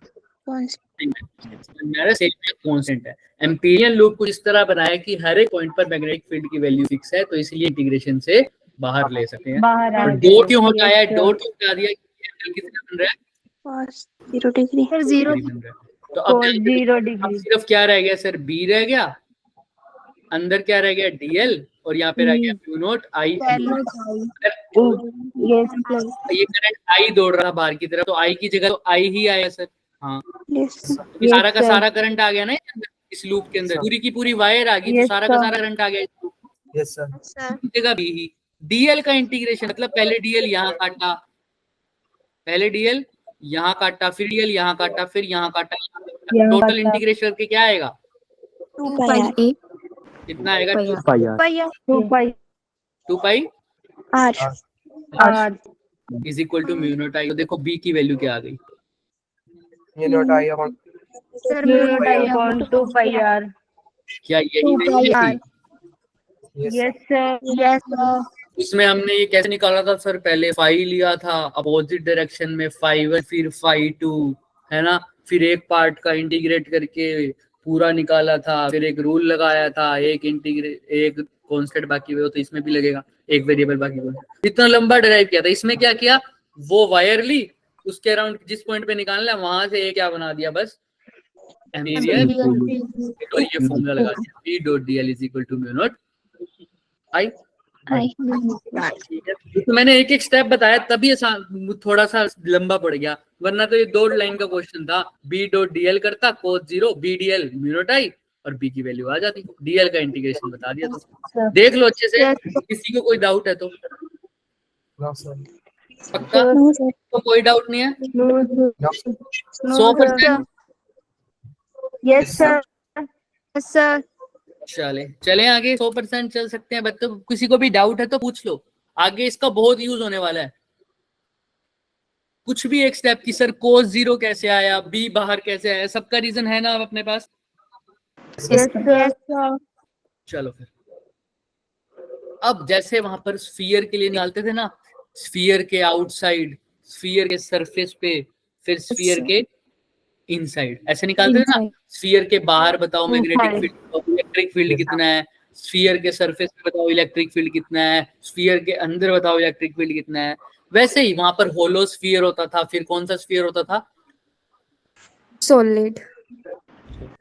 कांस्टेंट है। एम्पीरियन लूप को इस तरह बनाया कि हर एक पॉइंट पर मैग्नेटिक फील्ड की वैल्यू फिक्स है, तो इसलिए इंटीग्रेशन से बाहर ले सकते हैं। बाहर आ और गए। डो क्यों हटाया है, Yes, डो sir. क्यों हटा दिया, एंगल कितना बन रहा है, 0 डिग्री सर जीरो बन रहा है। तो अब Cos 0 अब डिग्री सिर्फ क्या रह गया सर, बी रह गया, अंदर क्या रह गया, डीएल, और यहाँ पे रह गया म्यू नॉट आई। Yes, plus. ये करंट आई दौड़ रहा बाहर की तरफ, तो आई की जगह तो आई ही आया सर। हाँ, Yes. तो सारा का sir. सारा करंट आ गया ना इस लूप के अंदर, पूरी की पूरी वायर आ गई, तो Yes, सारा का sir. सारा करंट आ गया इस loop में। Yes, sir. जगह भी ही डीएल का इंटीग्रेशन, मतलब पहले डीएल यहाँ काटा, पहले डीएल यहाँ काटा, फिर डीएल यहाँ काटा, फिर यहाँ काटा, यहाँ टोटल काटा। इंटीग्रेशन करके क्या आएगा, 2 pi r. कितना आएगा, 2 pi 2 pi R. r. Is equal to mu naught I. तो देखो बी की वैल्यू क्या आ गई, Mu naught I upon Mu naught I upon 2 pi r. क्या यही 2 pi नहीं r. थी? yes, Yes, sir. Yes, sir. इसमें हमने ये कैसे निकाला था सर, पहले फाई लिया था अपोजिट डायरेक्शन में, फाई 1 फिर फाई 2, है ना, फिर एक पार्ट का इंटीग्रेट करके पूरा निकाला था, फिर एक रूल लगाया था, एक कांस्टेंट बाकी हुए, तो इसमें भी लगेगा एक वेरिएबल बाकी हुआ। इतना लंबा डिराइव किया था, इसमें क्या किया, वो वायर ली, उसके अराउंड जिस पॉइंट पे निकालना है वहां से क्या बना दिया, बस एम्पीयर, और ये फॉर्मूला लगा दिया, P dot DL is equal to mu naught I. तो मैंने एक एक स्टेप बताया, तभी थोड़ा सा लंबा पड़ गया, वरना तो ये 2 लाइन का क्वेश्चन था। B डॉट DL करता cos 0, B DL mu naught I, और B की वैल्यू आ जाती, DL का इंटीग्रेशन बता दिया। तो देख लो अच्छे से, किसी को कोई डाउट है तो no, sir. पक्का, No, sir. तो कोई डाउट नहीं है, No, No, 100%। yes, sir. Yes, sir. चले आगे, 100% चल सकते हैं बच्चों। किसी को भी डाउट है तो पूछ लो, आगे इसका बहुत यूज होने वाला है। कुछ भी एक स्टेप की सर cos 0 कैसे आया, B बाहर कैसे आया, सबका रीजन है ना अब अपने पास। Yes, sir. चलो फिर, अब जैसे वहां पर स्फीयर के लिए निकालते थे ना, स्फीयर के आउटसाइड, स्फीयर के सरफेस पे, फिर स्फीयर के इनसाइड, ऐसे निकालते थे ना। स्फीयर के बाहर बताओ मैग्नेटिक फील्ड, इलेक्ट्रिक फील्ड कितना है, स्फीयर के सरफेस पे बताओ इलेक्ट्रिक फील्ड कितना है, स्फीयर के अंदर बताओ इलेक्ट्रिक फील्ड कितना है। वैसे ही वहां पर होलो स्फीयर होता था, फिर कौन सा स्फीयर होता था, Solid.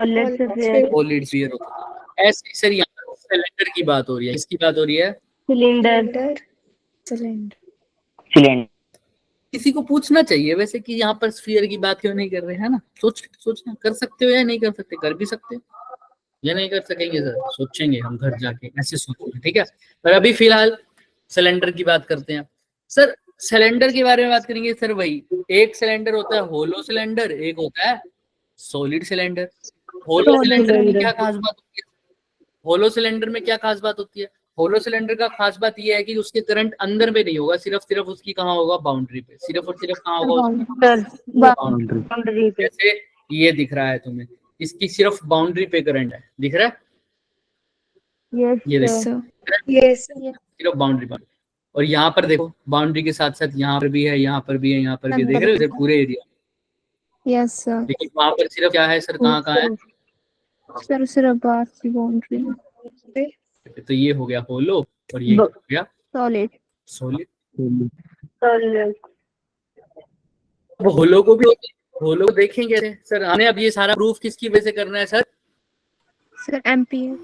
सॉलिड स्फीयर होता था। ऐसे सर यहाँ सिलेंडर की बात हो रही है, इसकी बात हो रही है, Cylinder. Cylinder. किसी को पूछना चाहिए वैसे कि यहाँ पर स्फीयर की बात क्यों नहीं कर रहे हैं ना। सोचना कर सकते हो या नहीं कर सकते, कर भी सकते हो या नहीं कर सकेंगे सर, सोचेंगे हम घर जाके, ऐसे सोचेंगे, ठीक है। पर अभी फिलहाल सिलेंडर की बात करते हैं सर। सिलेंडर के बारे में बात करेंगे सर, वही एक सिलेंडर होता है होलो सिलेंडर, एक होता है सॉलिड सिलेंडर। होलो सिलेंडर में क्या खास बात होती है, होलो सिलेंडर में क्या खास बात होती है, होलो सिलेंडर का खास बात यह है कि उसके करंट अंदर में नहीं होगा, सिर्फ उसकी कहाँ होगा, बाउंड्री पे, सिर्फ और सिर्फ कहाँ होगा, बाउंड्री। जैसे ये दिख रहा है तुम्हें, इसकी सिर्फ बाउंड्री पे करंट है, दिख रहा है, ये देखो Yes. सिर्फ बाउंड्री पर। और यहाँ पर देखो बाउंड्री के साथ साथ यहाँ पर भी है, यहाँ पर भी है, यहाँ पर भी, देख रहे हो इधर पूरे एरिया। Yes, sir. लेकिन वहां पर सिर्फ क्या है सर, कहाँ कहाँ है, Sir, सिर्फ बाहर की बाउंड्री। तो ये हो गया होलो और ये हो गया Solid. सॉलिड। होलो को भी, होलो को देखेंगे सर हमने। अब ये सारा प्रूफ किसकी वजह से करना है sir, Sir, ampere.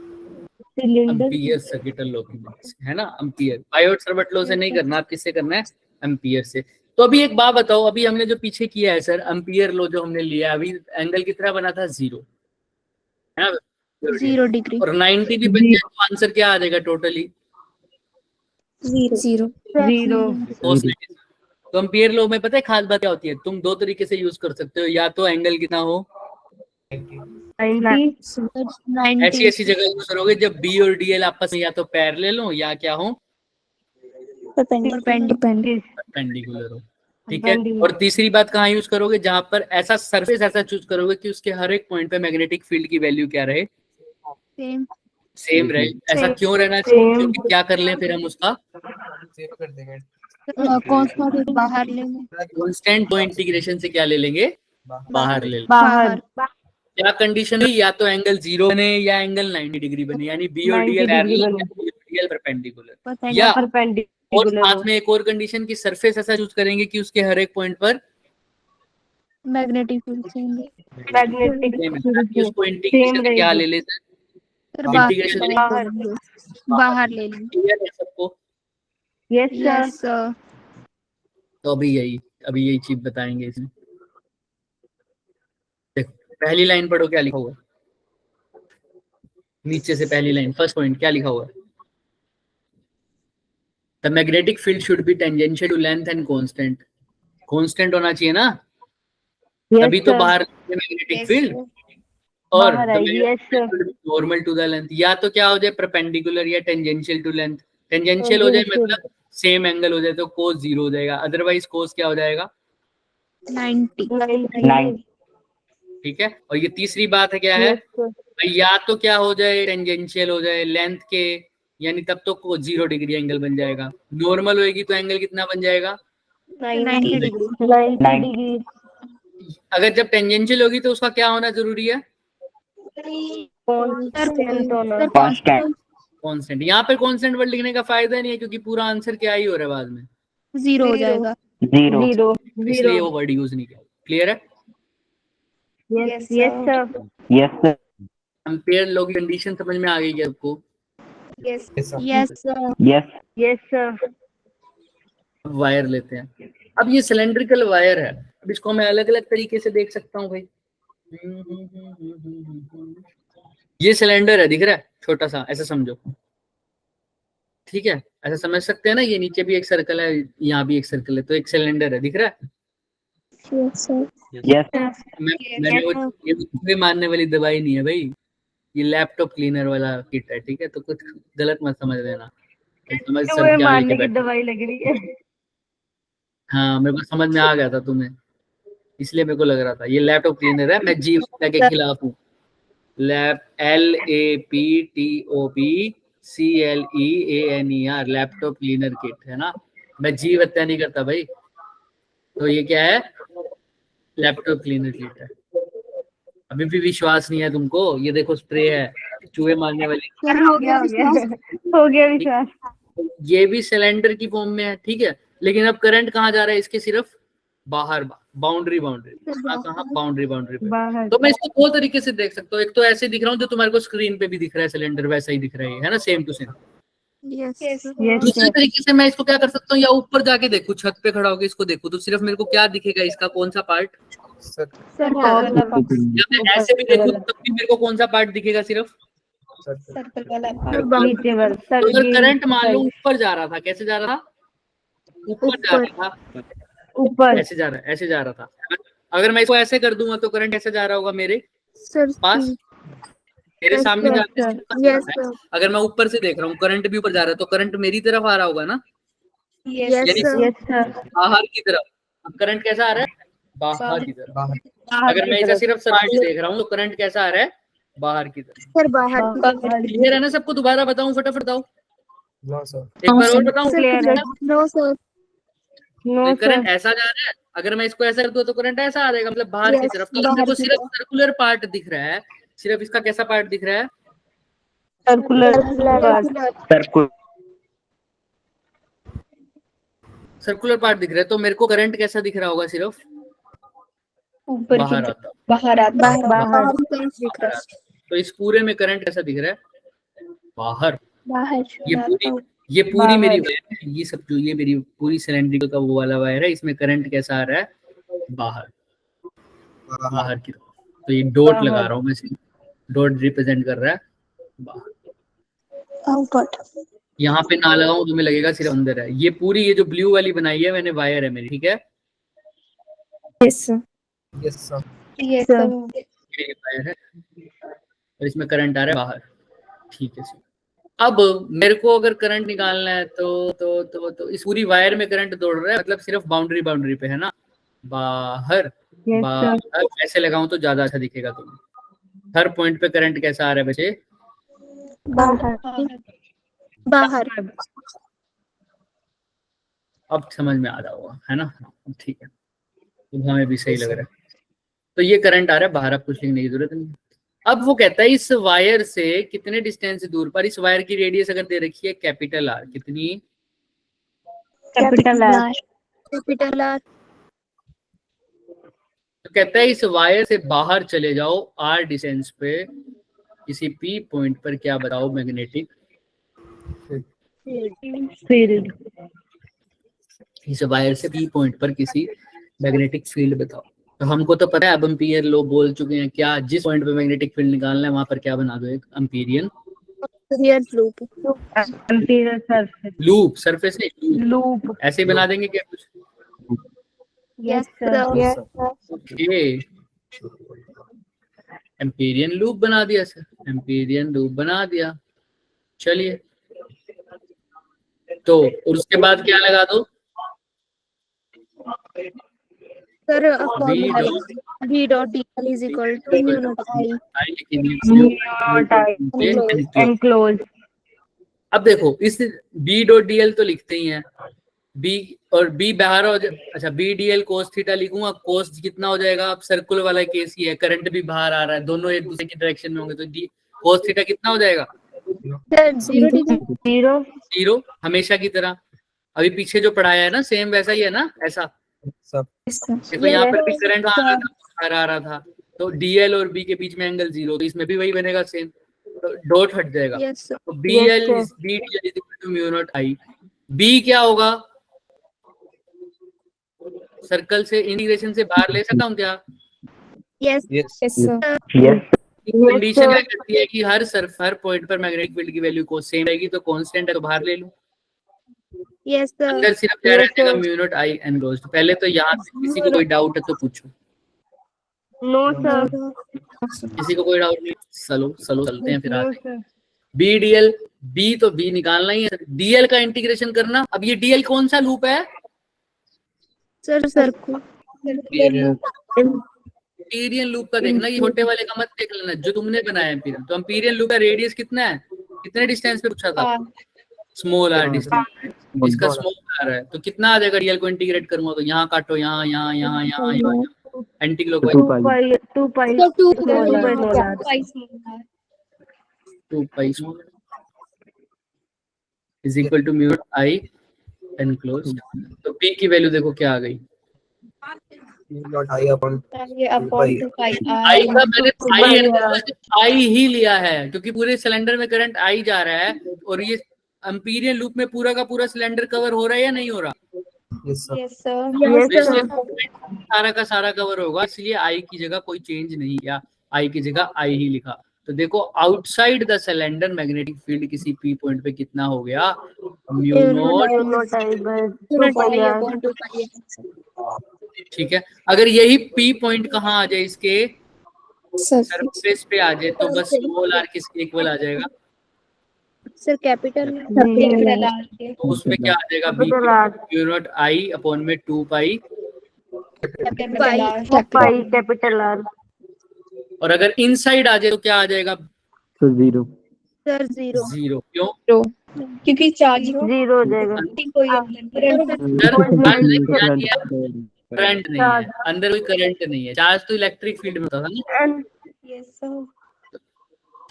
Ampere circuital law की वजह से, है ना। एम्पियर बायोट सर्वट लॉ से नहीं करना, आप किससे करना है, एम्पियर से। तो अभी एक बात बताओ, अभी हमने जो पीछे किया है सर, एम्पियर लॉ जो हमने लिया, अभी एंगल कितना बना था, 0, है ना, 0 degree. और 90 भी बन जाए तो आंसर क्या आ जाएगा टोटली, 0. तो एम्पियर लॉ में पता है खास बात क्या होती है, तुम 2 तरीके से यूज कर सकते हो, या तो एंगल कितना हो, 90. ऐसी जगह यूज करोगे जब बी और डीएल आपस में या तो पैरेलल हो या क्या हो, परपेंडिकुलर हो, ठीक है। और तीसरी बात कहाँ यूज करोगे, जहां पर ऐसा सरफेस ऐसा चूज करोगे कि उसके हर एक पॉइंट पे मैग्नेटिक फील्ड की वैल्यू क्या रहे, सेम रहे। ऐसा क्यों रहना चाहिए, क्योंकि क्या कर लें फिर हम उसका सेव कर देंगे। कांस्टेंट बाहर लेंगे, कांस्टेंट को इंटीग्रेशन से क्या ले लेंगे, बाहर ले लेंगे। बाहर. क्या कंडीशन है, या तो एंगल 0 बने या एंगल 90 डिग्री बने, यानी बी और डीएल पैरेलल परपेंडिकुलर, या और साथ में एक और कंडीशन की सरफेस ऐसा चूज करेंगे कि उसके हर एक पॉइंट पर मैग्नेटिक फील्ड सेम Magnetic उसको इंटीग्रेशन क्या ले लेते सर बाहर इंटीग्रेशन ले बाहर। लेंगे। बाहर ले लेंगे। क्लियर है सबको? Yes yes sir. सर। तो अभी यही चीज बताएंगे इसमें। देखो पहली लाइन पढ़ो क्या लिखा हुआ है, नीचे से पहली लाइन फर्स्ट पॉइंट क्या लिखा हुआ है? The magnetic field should be tangential to length and constant. Constant होना चाहिए ना, तभी तो बाहर मैग्नेटिक फील्ड। और बाहर है, yes, sir. Normal to the length, या तो क्या हो जाए परपेंडिकुलर या टेंजेंशियल टू लेंथ। टेंजेंशियल हो जाए Tangential. मतलब सेम एंगल हो जाए तो कोस 0 हो जाएगा, अदरवाइज कोस क्या हो जाएगा 90। 9। ठीक है। और ये तीसरी बात है क्या है, यस सर। या तो क्या हो जाए टेंजेंशियल हो जाए लेंथ के, यानी तब तो 0 डिग्री एंगल बन जाएगा। नॉर्मल होएगी तो एंगल कितना बन जाएगा 90 डिग्री। 90 डिग्री। अगर जब टेंजेंशियल होगी तो उसका क्या होना जरूरी है कांस्टेंट होना। कांस्टेंट। कांस्टेंट। यहाँ पे कांस्टेंट वर्ड लिखने का फायदा नहीं है क्योंकि पूरा आंसर क्या ही हो रहा है बाद में, 0 हो जाएगा। 0 0। इसलिए वो वर्ड यूज नहीं किया। क्लियर है? Yes sir. Yes sir. Ampere law की कंडीशन समझ में आ गई क्या आपको? Yes Yes, sir. Yes sir. Yes yes sir. Wire लेते हैं। अब ये सिलेंड्रिकल वायर है, अब इसको मैं अलग अलग तरीके से देख सकता हूँ भाई। ये सिलेंडर है, दिख रहा है छोटा सा, ऐसा समझो। ठीक है, ऐसा समझ सकते हैं ना, ये नीचे भी एक सर्कल है, यहाँ भी एक सर्कल है, तो एक सिलेंडर है, दिख रहा है। यस मैंने ये भी मानने वाली दवाई नहीं है भाई, ये लैपटॉप क्लीनर वाला किट है, ठीक है, तो कुछ गलत मत समझ लेना। समझ सब तुम्हें क्या मारने लेके की बैठे। दवाई लग रही है। हाँ मेरे को समझ में आ गया था तुम्हें, इसलिए मेरे को लग रहा था ये लैपटॉप क्लीनर है। मैं जी के खिलाफ हूँ। LAPTOPCLEANER लैपटॉप क्लीनर किट है ना, मैं जी हत्या नहीं करता भाई। तो ये क्या है, लैपटॉप क्लीनर किट है। अभी भी विश्वास नहीं है तुमको? ये देखो स्प्रे है चूहे मारने वाली, सर हो गया विश्वास। हो गया विश्वास। ये भी सिलेंडर की फॉर्म में है, ठीक है। लेकिन अब करंट कहाँ जा रहा है इसके, सिर्फ बाहर, बाउंड्री कहाँ बाउंड्री पे। बाहर। तो मैं इसको दो तरीके से देख सकता हूँ, एक तो ऐसे दिख रहा हूँ जो तुम्हारे को स्क्रीन पे भी दिख रहा है, सिलेंडर वैसा ही दिख रहा है ना, same to same. Yes yes दूसरे सर। तरीके से मैं इसको क्या कर सकता हूँ, या ऊपर जाके देखूं, छत पे खड़ा होकर इसको देखूं, तो सिर्फ मेरे को क्या दिखेगा, इसका कौन सा पार्ट। Sir. या मैं ऐसे भी देखूं तब भी मेरे को कौन सा पार्ट दिखेगा, सिर्फ। Sir. सर्कल वाला नीचे वाला तो अगर करंट मान लो ऊपर जा रहा था, कैसे जा रहा था, ऊपर जा रहा था, ऊपर। ऐसे जा रहा था। अगर मैं इसको ऐसे कर दूंगा तो करंट ऐसे जा रहा होगा मेरे सर पास, मेरे Yes, सामने sir, जा रहा है। Yes sir. अगर मैं ऊपर से देख रहा हूँ, करंट भी ऊपर जा रहा है, तो करंट मेरी तरफ आ रहा होगा ना, यस यानी सर। Yes sir. बाहर की तरफ। अब करंट कैसा आ रहा है, बाहर की तरफ। बाहर. अगर मैं इसे सिर्फ सर्किट देख रहा हूँ तो करंट कैसा आ रहा है, बाहर की तरफ। सर बाहर। क्लियर है ना सबको? दोबारा बताऊं, फटाफट बताओ, No, sir. एक बार और बताऊं। Clear है। No sir. No current sir. ऐसा जा रहा है, अगर मैं इसको ऐसा कर दूं तो करंट ऐसा आ जाएगा, मतलब बाहर की Yes, तरफ। तो बाहर मेरे को की सिर्फ तरफ। सर्कुलर पार्ट दिख रहा है, सिर्फ इसका कैसा पार्ट दिख रहा है, सर्कुलर सर्कुलर पार्ट दिख रहा है। तो मेरे को करंट कैसा दिख रहा होगा, सिर्फ ऊपर की बाहर तरफ आता। बाहर आता है। बाहर। की तरफ दिख रहा है। तो इस पूरे में करंट कैसा दिख रहा है, बाहर। बाहर ये पूरी मेरी वायर है, ये सब जो ये मेरी पूरी सिलेंड्रिकल का वो वाला वायर है, इसमें करंट कैसा आ रहा है, बाहर की तरफ। तो ये डॉट लगा रहा हूँ मैं, डॉट रिप्रेजेंट कर रहा है बाहर। यहाँ पे ना लगाऊं तो मैं लगेगा सिर्फ अंदर है। ये पूरी ये जो ब्लू वाली बनाई है मैंने वायर है मेरी, ठीक है। Yes, sir. ये सब ये वायर है और इसमें करंट आ रहा है बाहर, ठीक है। अब मेरे को अगर करंट निकालना है तो इस पूरी वायर में करंट दौड़ रहा है, मतलब सिर्फ बाउंड्री पे है ना, बाहर। ऐसे लगाऊं तो ज्यादा अच्छा दिखेगा तुम्हें। हर पॉइंट पे करंट कैसा आ रहा है बच्चे, बाहर। अब समझ में आ रहा होगा, है ना, ठीक है, तो हमें भी सही लग रहा है। तो ये करंट आ रहा है बाहर, अब कुछ लिखने की जरूरत नहीं। अब वो कहता है इस वायर से कितने डिस्टेंस दूर पर, इस वायर की रेडियस अगर दे रखी है कैपिटल आर, कितनी, कैपिटल आर। Capital R. तो कहता है इस वायर से बाहर चले जाओ आर डिस्टेंस पे, किसी पी पॉइंट पर क्या बताओ मैग्नेटिक फील्ड। इस वायर से पी पॉइंट पर किसी मैग्नेटिक फील्ड बताओ। तो हमको तो पता है, अब एम्पियर लो बोल चुके हैं क्या, जिस पॉइंट पे मैग्नेटिक फील्ड निकालना है वहां पर क्या बना दो, एक empyrean real loop. Amperian surface. Loop, surface नहीं लूप। ऐसे ही बना देंगे क्या कुछ। Yes sir. Okay, Amperian loop बना दिया सर, एम्पीरियन लूप बना दिया। चलिए, तो और उसके बाद क्या लगा दो, sir B dot DL is equal to mu naught I enclose. अब देखो इस B डॉट DL तो लिखते ही हैं, B और B बाहर हो अच्छा B DL cos थीटा लिखूंगा, cos कितना हो जाएगा, अब सर्कुलर वाला केस ही है, करंट भी बाहर आ रहा है, दोनों एक दूसरे की डायरेक्शन में होंगे, तो D cos थीटा कितना हो जाएगा, जीरो। जीरो हमेशा की तरह। अभी पीछे जो पढ़ाया है ना सेम वैसा ही है ना, ऐसा देखो यहाँ पर भी करंट बाहर आ रहा था, तो DL और B के बीच में एंगल जीरो, तो इसमें भी वही बनेगा सेम, तो डॉट हट जाएगा। Yes, sir. तो BL is equal to mu naught I। B क्या होगा, सर्कल से इंटीग्रेशन से बाहर ले सकता हूँ क्या, Yes. कंडीशन क्या कहती है कि हर पॉइंट पर मैग्नेटिक फील्ड की वैल्यू को सेम रहेगी, तो कांस्टेंट है तो बाहर ले लूं, Yes, sir. अंदर सिर्फ क्या रहेगा म्यू नॉट आई एनक्लोज्ड। पहले तो यहाँ से किसी को कोई डाउट है तो पूछो, नो सर। किसी को कोई डाउट नहीं, चलो चलते हैं फिर आगे। बी डीएल, बी तो बी निकालना ही है, डीएल का इंटीग्रेशन करना। अब ये डीएल कौन सा लूप है, Sir, circle. एम्पीरियन लूप का देखना, ये छोटे वाले का मत देख लेना जो तुमने बनाया है एम्पीरियन। तो एम्पीरियन लूप का रेडियस कितना है, कितने डिस्टेंस पे पूछा था, स्मॉल आर डिस्टेंस, इसका स्मॉल आर है, तो कितना आ जाएगा डीएल को इंटीग्रेट करूंगा, तो यहाँ काटो, यहाँ यहाँ यहाँ यहाँ यहाँ anti clockwise 2 pi small is equal to mu I enclosed. तो पी की वैल्यू देखो क्या आ गई, आई का मैंने आई ही लिया है क्योंकि पूरे सिलेंडर में करंट आई जा रहा है, और ये एम्पीरियन लूप में पूरा का पूरा सिलेंडर कवर हो रहा है या नहीं हो रहा, सारा का सारा कवर होगा, इसलिए आई की जगह कोई चेंज नहीं किया, आई की जगह आई ही लिखा। तो देखो outside the cylinder magnetic field किसी पी पॉइंट पे कितना हो गया, म्यू नॉट। ठीक है, अगर यही पी पॉइंट कहाँ आ जाए, इसके सरफेस पे आ जाए, तो बस स्मॉल आर किसके इक्वल आ जाएगा, Sir, capital. तो उसमें क्या आ जाएगा, B mu naught I upon में 2 पाई, कैपिटल आर। और अगर इनसाइड आ जाए तो क्या आ जाएगा, जीरो। Sir, zero. जीरो। क्यों, क्योंकि चार्ज जीरो हो जाएगा। करंट नहीं है अंदर, कोई करंट नहीं है, चार्ज तो इलेक्ट्रिक फील्ड में होता था ना,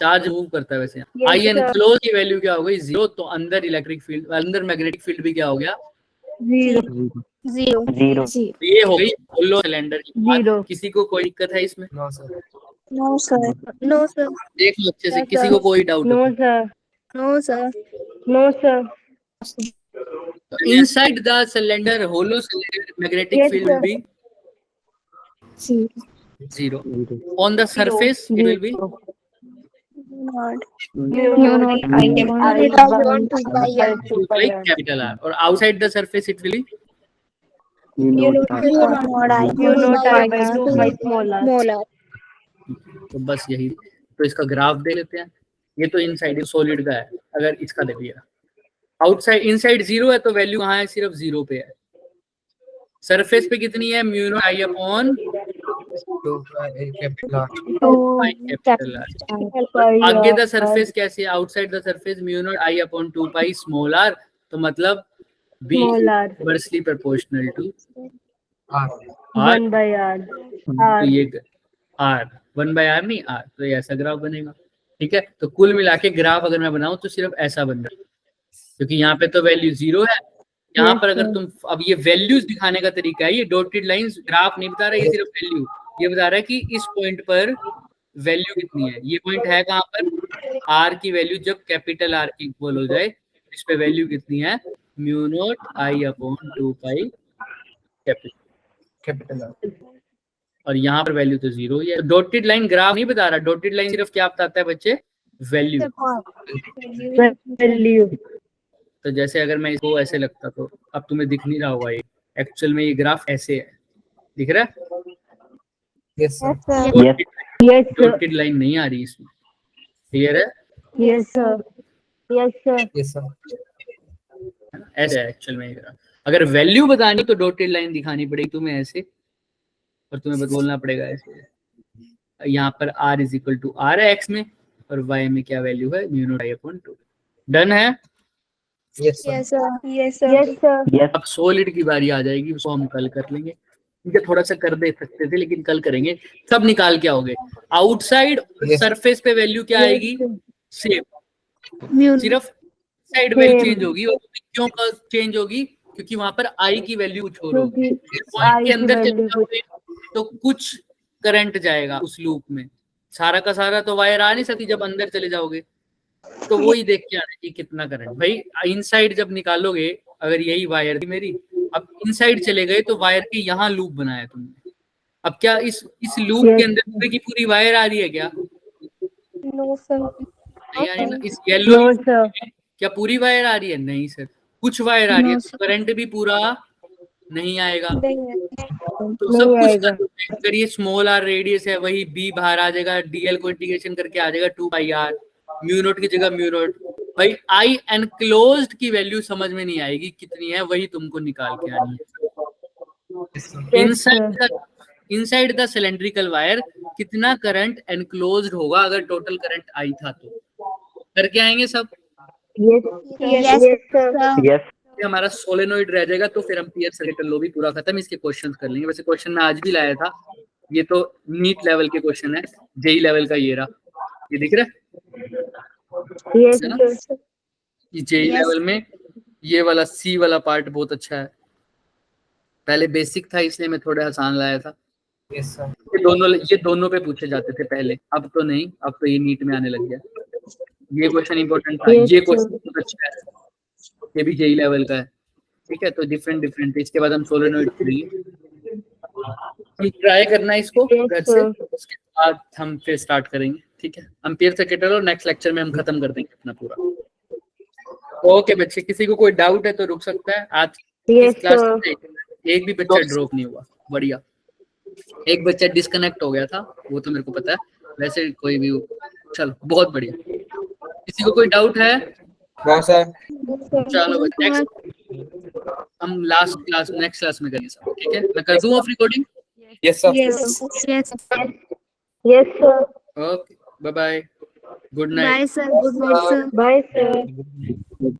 चार्ज मूव करता है वैसे। आई एनक्लोज की वैल्यू क्या हो गई, जीरो, तो अंदर इलेक्ट्रिक फील्ड, अंदर मैग्नेटिक फील्ड भी क्या हो गया, Zero. ये हो गई होलो सिलेंडर की बात। जीरो। किसी को कोई दिक्कत है इसमें, No, sir. No, sir. देख लो अच्छे से, किसी को कोई डाउट नो है, sir. No, sir. No sir. Inside the cylinder hollow cylinder magnetic Yes, field sir. Will be zero, on the surface it will be Not. Capital R, और outside the surface it will Small r. तो बस यही, तो इसका graph दे लेते हैं। ये तो इनसाइड सॉलिड का है, अगर इसका देख लिया आउटसाइड, इनसाइड जीरो है तो वैल्यू कहाँ है, सिर्फ जीरो पे है। सरफेस पे कितनी है, mu naught I upon capital R. आगे द सरफेस कैसे, outside the surface mu naught I upon 2 pi small R, तो मतलब B inversely proportional to R, 1/r। तो ये आर 1/r नहीं आर, तो ये ऐसा ग्राफ बनेगा। ठीक है, तो कुल मिला के ग्राफ अगर मैं बनाऊं तो सिर्फ ऐसा बन रहा है, क्योंकि यहाँ पे तो वैल्यू जीरो है, यहाँ पर अगर तुम, अब ये वैल्यूज दिखाने का तरीका है, ये डॉटेड लाइंस ग्राफ नहीं बता रहा, ये सिर्फ वैल्यू, ये बता रहा है कि इस पॉइंट पर वैल्यू कितनी है। ये पॉइंट है कहाँ पर, आर की वैल्यू जब कैपिटल आर की इक्वल हो जाए, इस पे वैल्यू कितनी है, mu naught I upon 2 pi capital R. और यहाँ पर वैल्यू तो 0 ही है। डॉटेड लाइन ग्राफ नहीं बता रहा, डॉटेड लाइन सिर्फ क्या बताता है बच्चे, वैल्यू। वैल्यू। तो जैसे अगर मैं इसको ऐसे लगता तो अब तुम्हें दिख नहीं रहा होगा, ये एक्चुअल में ये ग्राफ ऐसे है, दिख रहा है, yes sir. Yes. Yes dotted line नहीं आ रही इसमें, क्लियर है, yes sir yes sir yes sir. ऐसे है एक्चुअल में ये ग्राफ। अगर वैल्यू बतानी तो डॉटेड लाइन दिखानी पड़ेगी तुम्हें ऐसे, और तुम्हें बोलना पड़ेगा ऐसे, यहाँ पर r is equal to R है x में, और y में क्या वैल्यू है, mu naught I upon 2। Done है। Yes sir. Yes, sir. Yes, sir. Yes sir Yes. अब सॉलिड की बारी आ जाएगी, उसको हम कल कर लेंगे, मुझे थोड़ा सा कर दे सकते थे लेकिन कल करेंगे। सब निकाल के आओगे, आउटसाइड Yes. सरफेस पे वैल्यू क्या आएगी, सेम, Mu सिर्फ साइड वैल्यू Same. चेंज होगी। और क्यों चेंज होगी, क्योंकि वहां पर आई की वैल्यू कुछ और होगी। क्योंकि पॉइंट I के की अंदर चले value जाओगे तो कुछ करंट जाएगा उस लूप में, सारा का सारा तो वायर आ नहीं सकती जब अंदर चले जाओगे, तो वही देख के आना कि कितना करंट। भाई इनसाइड जब निकालोगे, अगर यही वायर थी मेरी, अब इनसाइड चले गए तो वायर के यहाँ लूप बनाया तुमने, अब क्या इस लूप के अंदर पूरी की पूरी वायर आ रही है क्या, No, sir. नहीं आ रही ना। इस येलो नो सर क्या पूरी वायर आ रही है, नहीं सर, कुछ वायर आ रही है, No, तो करंट भी पूरा नहीं आएगा। नहीं तो सब नहीं कुछ आएगा। अगर ये स्मॉल आर रेडियस है, वही बी बाहर आ जाएगा, डीएल को इंटीग्रेशन करके आ जाएगा 2 पाई आर, म्यू नॉट की जगह म्यू नॉट। भाई आई एनक्लोज्ड की वैल्यू समझ में नहीं आएगी कितनी है, वही तुमको निकाल के आनी है। इनसाइड द सिलेंड्रिकल वायर कितना करंट एनक्लोज्ड होगा अगर टोटल करंट आई था तो, करके आएंगे सब। Yes sir Yes. ये हमारा सोलेनोइड रह जाएगा, तो फिर हम पीएच सर्किट लो भी पूरा खत्म, इसके क्वेश्चंस कर लेंगे। वैसे क्वेश्चन मैं आज भी लाया था, ये तो नीट लेवल के क्वेश्चन है, जेई लेवल का ये रहा, ये दिख रहा है यस है ना? सर ये जेई लेवल में ये वाला सी वाला पार्ट बहुत अच्छा है, पहले बेसिक था इसलिए मैं थोड़ा आसान लाया था। Yes sir. ये दोनों पे पूछे जाते थे पहले, अब तो नहीं, अब तो ये नीट में आने लग गया। ये क्वेश्चन इंपॉर्टेंट था, Yes, ये sir. क्वेश्चन बहुत अच्छा है, ये भी जेई लेवल का है, ठीक है। तो डिफरेंट इसके बाद हम सोलेनोइड ट्राई करना है इसको Yes, घर से, sir. उसके बाद हम फिर स्टार्ट करेंगे, ठीक है। एम्पियर सर्किट और नेक्स्ट लेक्चर में हम खत्म कर देंगे अपना पूरा। ओके बच्चे, किसी को कोई डाउट है तो रुक सकता है। आज Yes, इस क्लास sir. में एक भी बच्चा ड्रॉप नहीं हुआ, बढ़िया। एक बच्चा डिस्कनेक्ट हो गया था, वो तो मेरे को पता है, वैसे कोई भी, चलो बहुत बढ़िया। किसी को कोई डाउट है, हाँ सर। चलो नेक्स्ट हम नेक्स्ट क्लास में करेंगे सब, ठीक है। मैं कर दूं off recording. Yes sir. Yes. Yes. Yes, sir. Okay, bye bye, good night. Bye, sir. Good night, sir. Bye, sir.